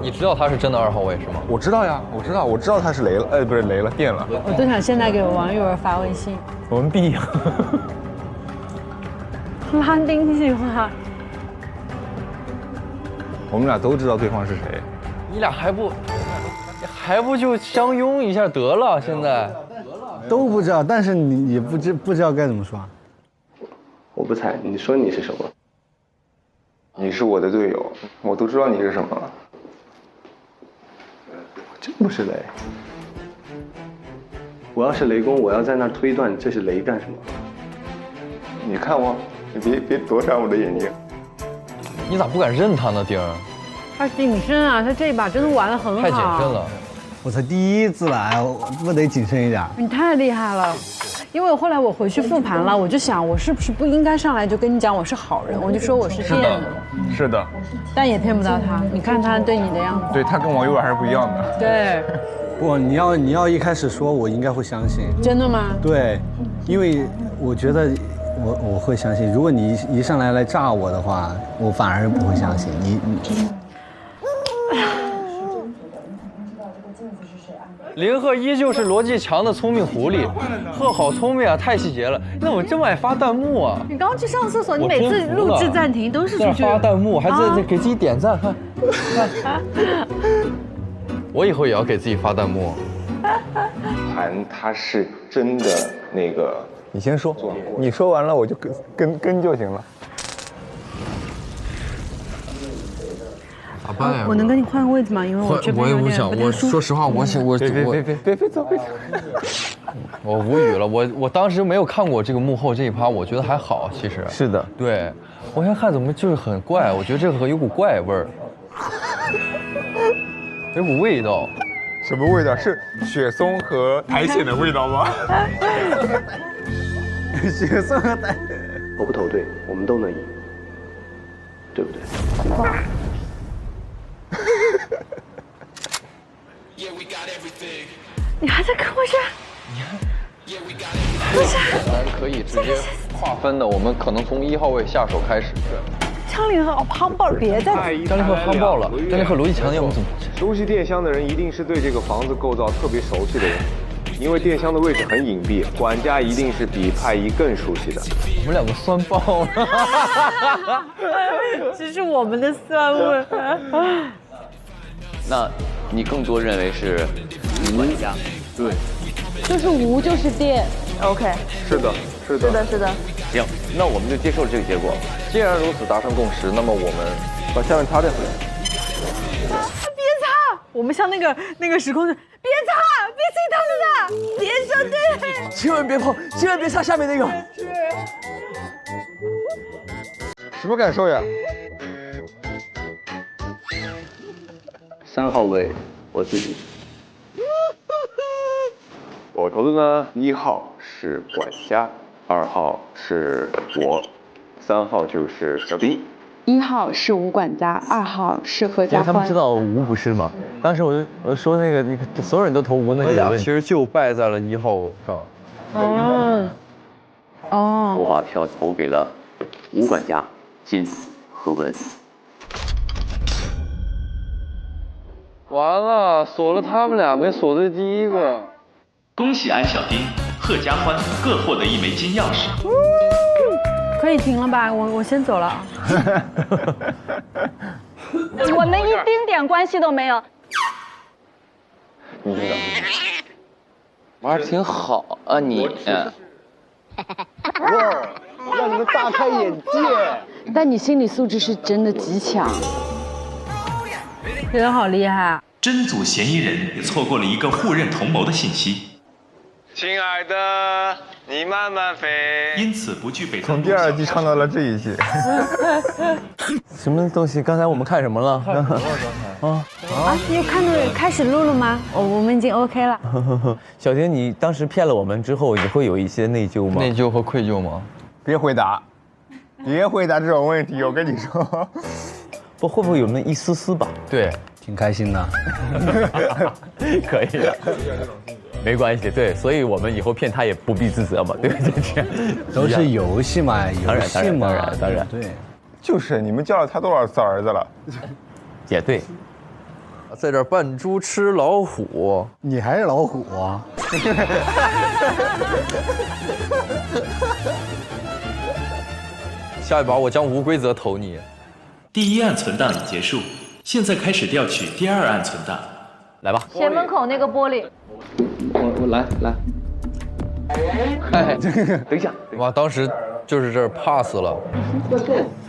你知道他是真的2号位是吗？我知道呀，我知道他是雷了，不是雷了，电了。我都想现在给王一文发微信。我们必拉丁计划。我们俩都知道对方是谁。你俩还不就相拥一下得了？现在都不知道，但是你不知道该怎么说。我不猜，你说你是什么？你是我的队友，我都知道你是什么了。真不是雷。我要是雷公，我要在那儿推断这是雷干什么？你看我，你别躲闪我的眼睛。你咋不敢认他呢，丁儿？他谨慎啊，他这一把真的玩得很好。太谨慎了。我才第一次来，我不得谨慎一点。你太厉害了，因为后来我回去复盘了，我就想我是不是不应该上来就跟你讲我是好人，我就说我是电的。是的。但也骗不到他，你看他对你的样子。对他跟王一文还是不一样的。对。不，你要一开始说，我应该会相信。真的吗？对，因为我觉得我会相信。如果你一上来炸我的话，我反而不会相信你。林鹤依旧是逻辑强的聪明狐狸，鹤好聪明啊，太细节了。你怎么这么爱发弹幕啊？你刚去上厕所，你每次录制暂停都是出去发弹幕，还在给自己点赞，看。我以后也要给自己发弹幕。韩他是真的那个，你先说，你说完了我就跟就行了。咋办呀？我能跟你换个位置吗？因为我这边有点不太舒服。我说实话，我别走。我无语了，我当时没有看过这个幕后这一趴，我觉得还好，其实是的，对，我先看怎么就是很怪，我觉得这个有股怪味儿，有股味道，什么味道？是雪松和苔藓的味道吗？雪松和苔，投不投对，我们都能赢，对不对？你还在跟我这？不是，可以直接划分的，我们可能从1号位下手开始。张凌和憨豹别再张凌和憨豹了，张凌和罗辑强，要不怎么？熟悉电箱的人一定是对这个房子构造特别熟悉的人，因为电箱的位置很隐蔽，管家一定是比派一更熟悉的。我们两个酸爆了，这是我们的酸味。那你更多认为是管家？对，就是无就是电。OK。是的，是的，是的，是的。行，那我们就接受这个结果。既然如此达成共识，那么我们把下面插电回来。别擦！我们像那个时空，别擦，别心疼的，别说对，千万别碰，千万别擦下面那个。什么感受呀？3号位，我自己。我投的呢，1号是管家，2号是我，3号就是小丁。1号是吴管家，2号是何家欢。他们知道吴不是吗？当时我说那个，所有人都投吴，那俩其实就败在了1号上。我把票投给了吴管家、金和文。完了，锁了他们俩，没锁对第一个。恭喜安小丁、贺家欢各获得1枚金钥匙。可以停了吧？我先走了。我们一丁点关系都没有。你玩的挺好啊，你。哇，让你们大开眼界。但你心理素质是真的极强。人好厉害。真组嫌疑人也错过了一个互认同谋的信息。亲爱的，你慢慢飞。因此不具备。从第2季唱到了这一季。什么东西？刚才我们看什么了？又看到开始录了吗？我们已经 OK 了。小丁，你当时骗了我们之后，你会有一些内疚吗？内疚和愧疚吗？别回答，别回答这种问题，我跟你说。不，会不会有那么一丝丝吧？对，挺开心的。可以的。没关系，对，所以我们以后骗他也不必自责嘛，对不对？都是游戏嘛，游戏嘛，当然，对，就是你们叫了他多少次儿子了？也对，在这扮猪吃老虎，你还是老虎啊？下一把我将无规则投你。第1案存档已结束，现在开始调取第2案存档。来吧。前门口那个玻璃。我来。哎，等一下，哇，当时就是这儿 pass 了。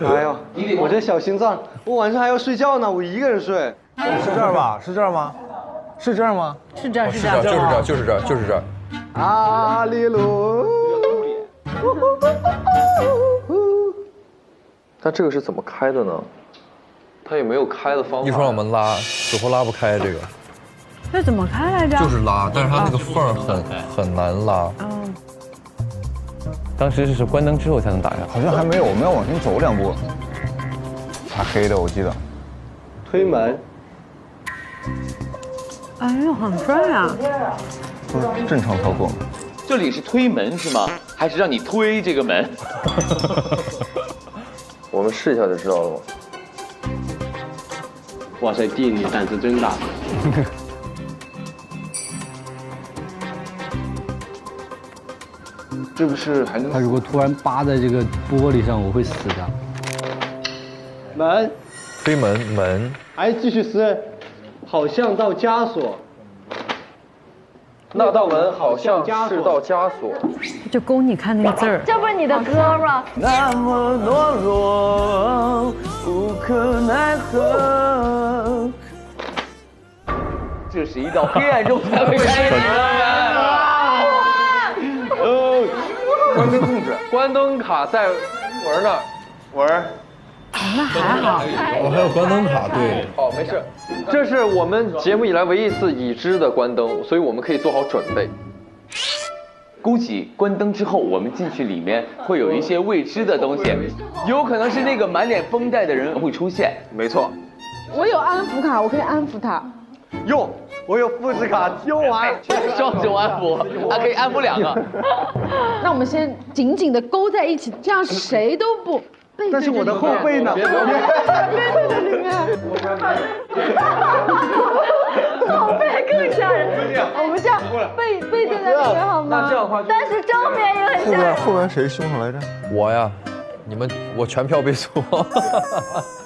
哎呦，我这小心脏，我晚上还要睡觉呢，我一个人睡。是这儿吧？是这儿吗？是这儿吗？是这儿，就是这儿。阿里路。那这个是怎么开的呢？它也没有开的方法。一说让我们拉，死活拉不开这个。这怎么开来着？就是拉，但是它那个缝很难拉。当时是关灯之后才能打开，好像还没有，我们要往前走2步。还黑的，我记得。推门。哎呦，很帅啊！不是正常操作吗？这里是推门是吗？还是让你推这个门？我们试一下就知道了吗？哇塞，弟，你胆子真大。是不是还能？他如果突然扒在这个玻璃上，我会死的。门，推门，还继续撕，好像到枷锁。那道门好像是道枷锁。就勾你看那个字儿。这不是你的歌吗？那么懦弱，无可奈何。这是一道黑暗中才会开启的门。关灯控制，关灯卡在文那儿，文。那还好。我还有关灯卡，对。好，没事。这是我们节目以来唯一一次已知的关灯，所以我们可以做好准备。估计关灯之后，我们进去里面会有一些未知的东西，有可能是那个满脸绷带的人会出现。没错。我有安抚卡，我可以安抚他。哟，我有复制卡，用完。双手安抚，还可以安抚2个。那我们先紧紧的勾在一起，这样谁都不背对着。但是我的后背呢？背对着里面。后背更吓人。我们这样背对着里面好吗？那这样的话，但是正面也很吓人。后边谁凶手来着？我呀，我全票被锁，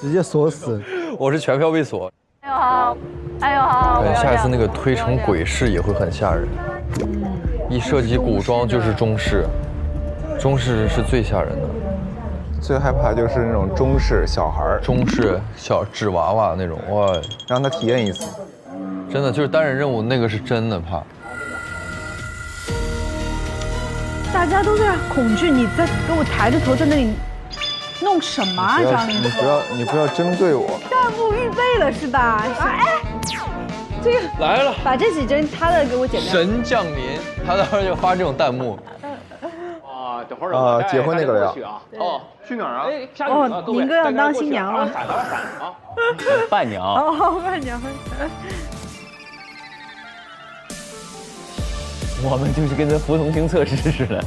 直接锁死。我是全票被锁。哎呦好！对，下一次那个推成鬼市也会很吓人。一涉及古装就是中式，中式是最吓人的。最害怕就是那种中式小孩儿，中式小纸娃娃那种，哇，让他体验一次。真真的就是单人任务，那个是真的怕。大家都在恐惧，你在给我抬着头在那里弄什么啊？张琳，你不要针对我。弹幕预备了是吧？哎，这个来了，把这几帧他的给我剪掉。神降临，他待会儿就发这种弹幕。啊，等会儿结婚那个了呀？哦，去哪儿啊？哦，宁哥要当新娘了。闪啊！伴娘。哦，伴娘。我们就是跟这服从性测试似的，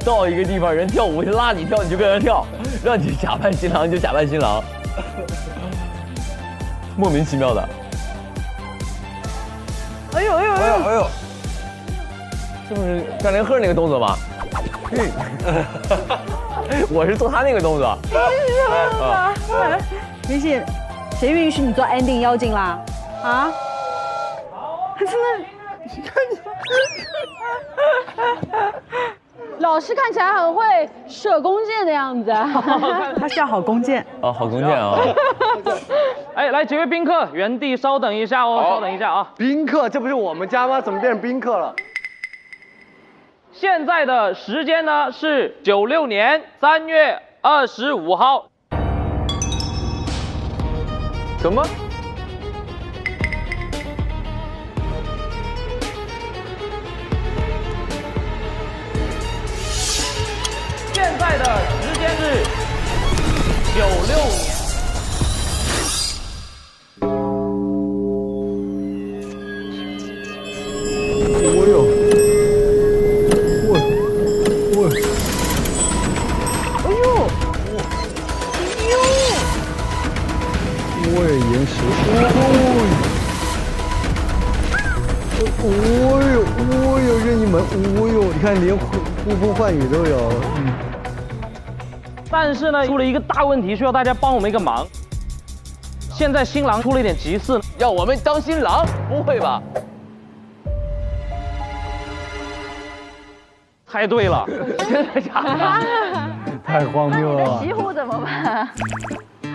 到一个地方人跳舞拉你跳你就跟着跳，让你假扮新郎就假扮新郎，莫名其妙的。哎呦哎呦哎呦哎呦！是不是张连鹤那个动作吗？我是做他那个动作。林姐，谁允许你做 ending 妖精啦？啊？真的。老师看起来很会射弓箭的样子，他是要好弓箭哦，好弓箭啊！哎，来几位宾客，原地稍等一下哦，稍等一下啊！宾客，这不是我们家吗？怎么变成宾客了？现在的时间呢是96年3月25号。什么？现在的时间是96年。哦呦！哎呦！我也延时。哦呦，任意门！哦呦，你看连呼风唤雨都有。但是呢，出了一个大问题，需要大家帮我们一个忙。现在新郎出了一点急事，要我们当新郎？不会吧？猜对了，真的假的？太荒谬了。西湖怎么办？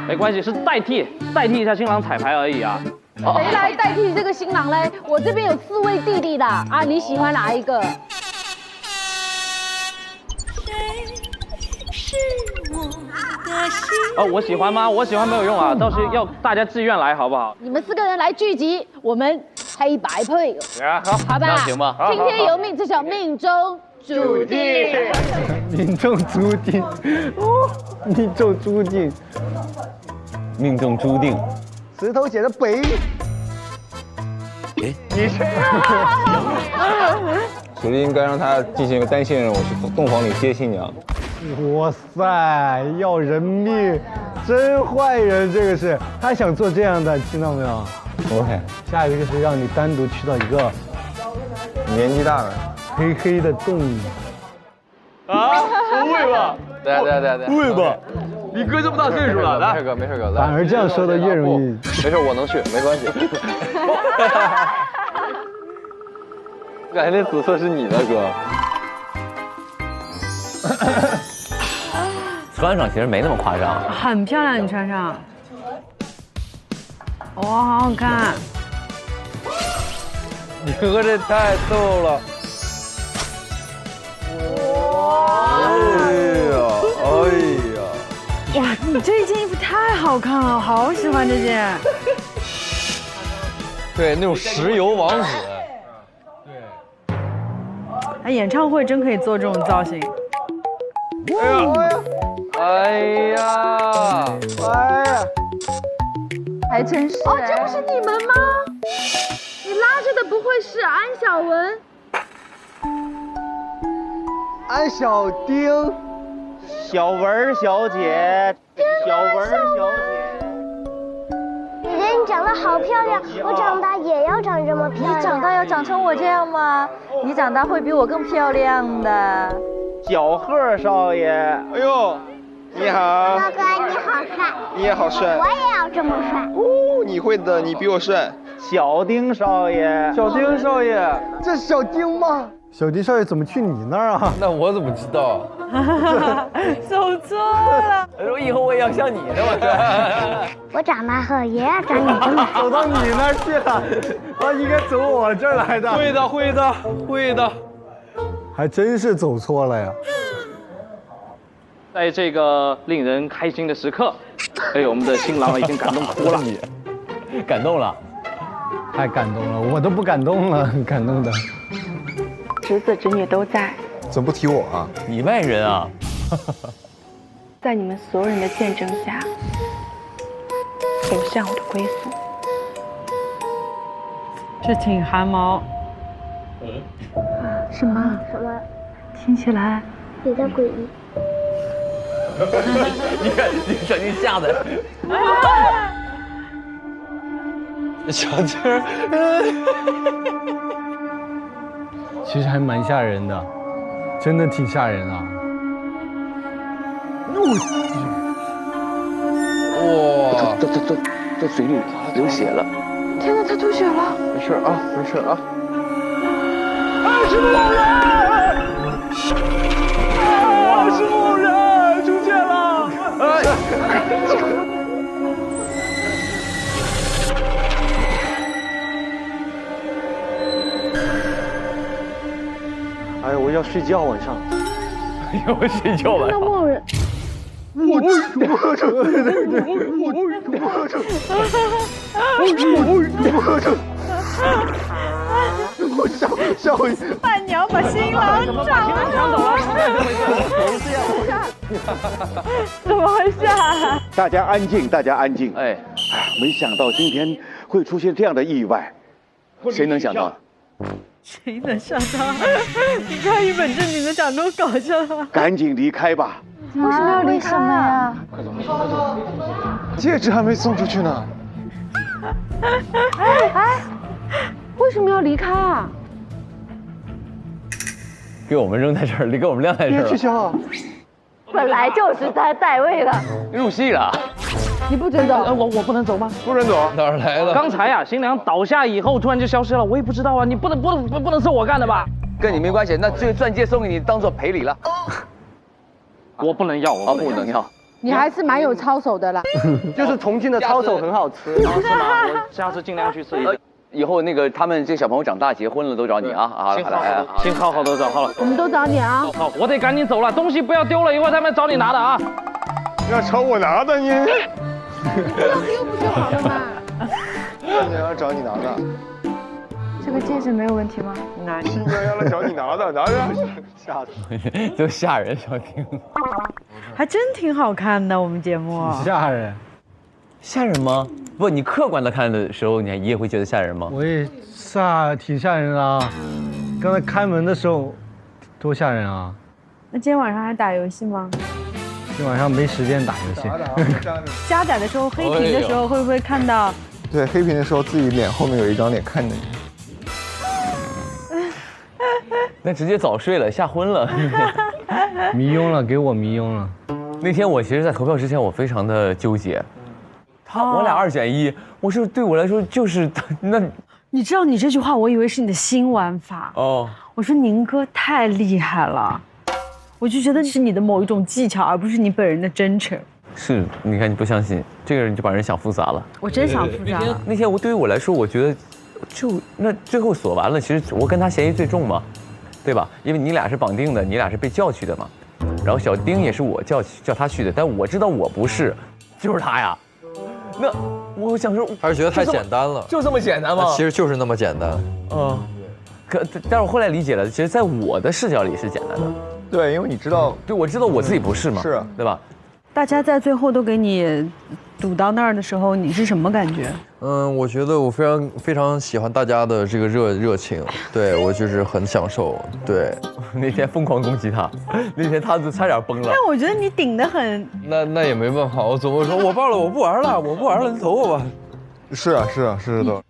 没关系，是代替一下新郎彩排而已啊。谁来代替这个新郎嘞？我这边有4位弟弟的啊，你喜欢哪一个？哦，我喜欢吗？我喜欢没有用啊，倒是要大家自愿来，好不好？你们4个人来聚集，我们黑白配。好吧，行吧。听天由命，这叫命中注定。命中注定，哦，命中注定，命中注定。石头剪的北。哎，你是？所以应该让他进行一个单线任务，去洞房里接新娘。哇塞，要人命，真坏人！这个是他想做这样的，听到没有 ？OK。下一个就是让你单独去到一个年纪大了、黑黑的洞里。啊？不会吧？对，不会吧？你哥这么大岁数了，来，没事哥，反而这样说的越容易。没事，我能去，没关系。感觉那紫色是你的哥。穿上其实没那么夸张，很漂亮，你穿上，哇，好好看！你哥这太逗了！哇，你这件衣服太好看了，好喜欢这件。对，那种石油王子。哎，演唱会真可以做这种造型。哎呀！还真是。哦，这不是你们吗？你拉着的不会是安小文？安小丁。小文小姐，小文小姐。雨莲，你长得好漂亮，我长大也要长这么漂亮。你长大要长成我这样吗？你长大会比我更漂亮的。小贺少爷，哎呦，你好。哥哥，你好帅。你也好帅。我也要这么帅。哦，你会的，你比我帅。小丁少爷，小丁少爷，这是小丁吗？小迪少爷怎么去你那儿啊？那我怎么知道？走错了。我以后我也要像你那么帅。我长大后也要长你这么走到你那儿去了，啊，应该走我这儿来的。会的，会的，会的。还真是走错了呀。在这个令人开心的时刻，我们的新郎已经感动哭了，感动了，太感动了，我都不感动了，感动的。侄子侄女都在，怎么不提我啊？你外人啊！在你们所有人的见证下，走向我的归宿。这挺汗毛。什么？什么？听起来有点诡异。你看，你小心吓的。小鸡儿。其实还蛮吓人的，真的挺吓人啊！哇，这嘴里流血了！天哪，他吐血了！没事啊，没事啊。是路人！是路人出现了！哎呀，我要睡觉，晚上。要睡觉晚上。看到木偶人。我吓我！伴娘把新郎抢走了，怎么回事啊？大家安静，大家安静。哎，没想到今天会出现这样的意外，谁能想到？谁能想到？你看一本正经的讲这种搞笑的话。赶紧离开吧。为什么要离开呀？快走，快走！戒指还没送出去呢。哎，为什么要离开啊？给我们扔在这儿，你给我们晾在这儿。别取消。本来就是他带位的。入戏了。你不准走。我不能走吗？不准走。哪儿来的？刚才啊，新娘倒下以后突然就消失了，我也不知道啊，你不能是我干的吧？跟你没关系，那这个钻戒送给你，当做赔礼了。我不能要，我不能要。你还是蛮有操守的啦。就是重庆的操守很好吃。是吗？我下次尽量去试一下。以后那个他们这小朋友长大结婚了都找你啊！好了，信号好都找好了。我们都找你啊！好，我得赶紧走了，东西不要丢了，一会儿他们找你拿的啊。要找我拿的你？丢不就好了嘛？人家要找你拿的。这个戒指没有问题吗？新娘要来找你拿的，拿着。吓死！就吓人，小婷。还真挺好看的，我们节目。吓人。吓人吗？不，你客观的看的时候，你也会觉得吓人吗？我也挺吓人的啊！刚才开门的时候，多吓人啊！那今天晚上还打游戏吗？今晚上没时间打游戏。加载的时候，黑屏的时候会不会看到？对，黑屏的时候自己脸后面有一张脸看着你。那直接早睡了，吓昏了。迷晕了，给我迷晕了。那天我其实，在投票之前，我非常的纠结。我俩2选1，我说对我来说就是那。你知道你这句话，我以为是你的新玩法哦。我说宁哥太厉害了，我就觉得是你的某一种技巧，而不是你本人的真诚。是，你看你不相信，这个人就把人想复杂了。我真想复杂了。那天对于我来说，我觉得那最后锁完了，其实我跟他嫌疑最重嘛，对吧？因为你俩是绑定的，你俩是被叫去的嘛。然后小丁也是我叫他去的，但我知道我不是，就是他呀。那我想说，还是觉得太简单了，就这么简单吗？其实就是那么简单。但是我后来理解了，其实在我的视角里是简单的。对，因为你知道，对，我知道我自己不是嘛，是，对吧？大家在最后都给你堵到那儿的时候，你是什么感觉？我觉得我非常喜欢大家的这个热情，对我就是很享受。对，那天疯狂攻击他，那天他就差点崩了。但我觉得你顶得很。那也没办法，我总会说我报了，我不玩了，你投我吧。是的。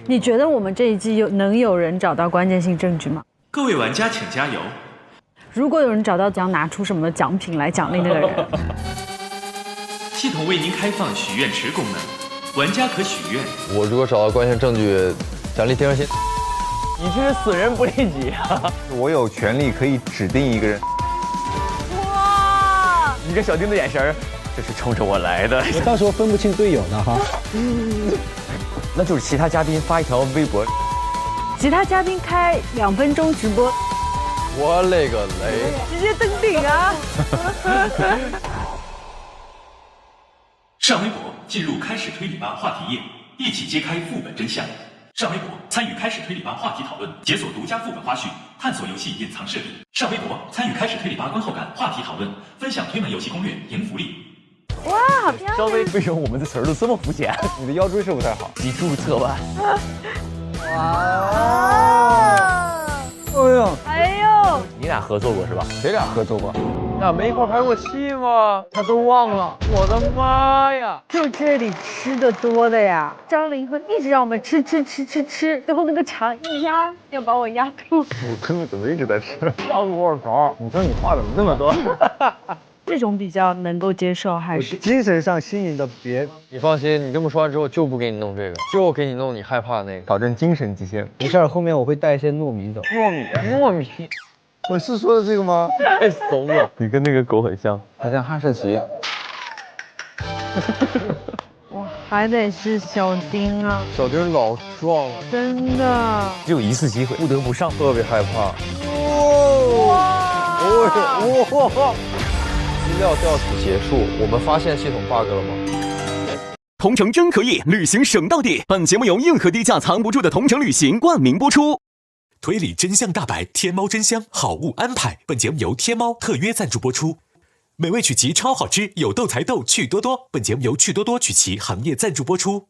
你觉得我们这一季能有人找到关键性证据吗？各位玩家请加油！如果有人找到，将拿出什么奖品来奖励那个人？系统为您开放许愿池功能，玩家可许愿。我如果找到关键证据，奖励天上星。你这是死人不利己啊！我有权利可以指定一个人。哇！你跟小丁的眼神，这是冲着我来的。我到时候分不清队友的哈。那就是其他嘉宾发一条微博，其他嘉宾开2分钟直播。我勒个雷！直接登顶啊！上微博进入开始推理吧话题页，一起揭开副本真相。上微博参与开始推理吧话题讨论，解锁独家副本花絮，探索游戏隐藏设定。上微博参与开始推理吧观后感话题讨论，分享推门游戏攻略，赢福利。哇，好漂亮！稍微为什么我们的词儿都这么肤浅？你的腰椎是不太好，脊柱侧弯。哇！哎呦！你俩合作过是吧？谁俩合作过？你俩没一块拍过戏吗？他都忘了，我的妈呀！就这里吃的多的呀，张凌和一直让我们吃，最后那个肠一压，要把我压吐。我根本怎么一直在吃？要多少？你说你话怎么那么多？这种比较能够接受，还是精神上新颖的别。你放心，你这么说完之后就不给你弄这个，就给你弄你害怕那个，挑战精神极限。没事，后面我会带一些糯米的。糯米，我是说的这个吗？太怂了。你跟那个狗很像，好像哈士奇。哇，还得是小丁啊！小丁老壮了，真的。只有一次机会，不得不上，特别害怕。哇！资料调取结束，我们发现系统 bug 了吗？同城真可以，旅行省到底。本节目由硬核低价藏不住的同城旅行冠名播出。推理真相大白，天猫真香，好物安排。本节目由天猫特约赞助播出。美味曲奇超好吃，有豆才豆趣多多。本节目由趣多多曲奇行业赞助播出。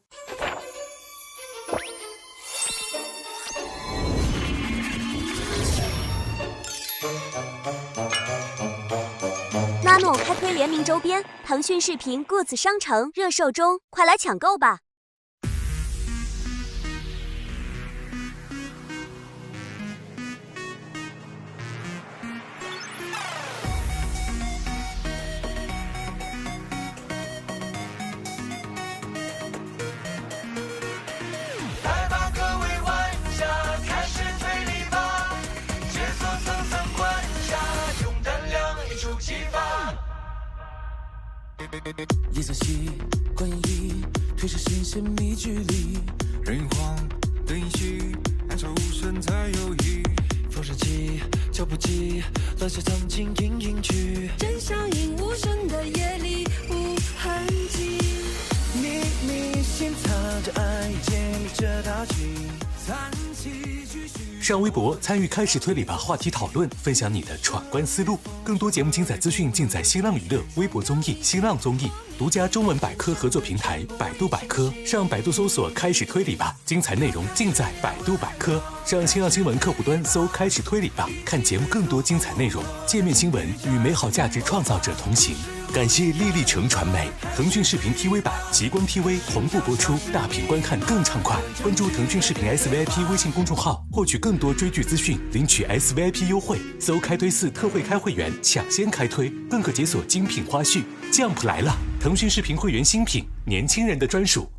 拉诺开推联名周边，腾讯视频 Goods 商城热售中，快来抢购吧！来吧，各位玩家，开始推理吧，解锁层层关卡，用胆量一触即发。夜色习惯一推是新鲜密距离，人慌的音序，暗潮无声才有意。放射器脚步急，乱世藏进隐隐去，真相隐无声的夜里无痕迹，秘密心藏着爱，建立着大局，残气继续。上微博参与开始推理吧话题讨论，分享你的闯关思路。更多节目精彩资讯尽在新浪娱乐、微博综艺、新浪综艺独家中文百科合作平台百度百科。上百度搜索开始推理吧，精彩内容尽在百度百科。上新浪新闻客户端搜开始推理吧，看节目更多精彩内容。界面新闻与美好价值创造者同行。感谢丽丽城传媒、腾讯视频 TV 版、极光 TV 同步播出，大屏观看更畅快。关注腾讯视频 SVIP 微信公众号，获取更多追剧资讯，领取 SVIP 优惠。搜开推4特惠开会员，抢先开推，更可解锁精品花絮。Jump 来了，腾讯视频会员新品，年轻人的专属。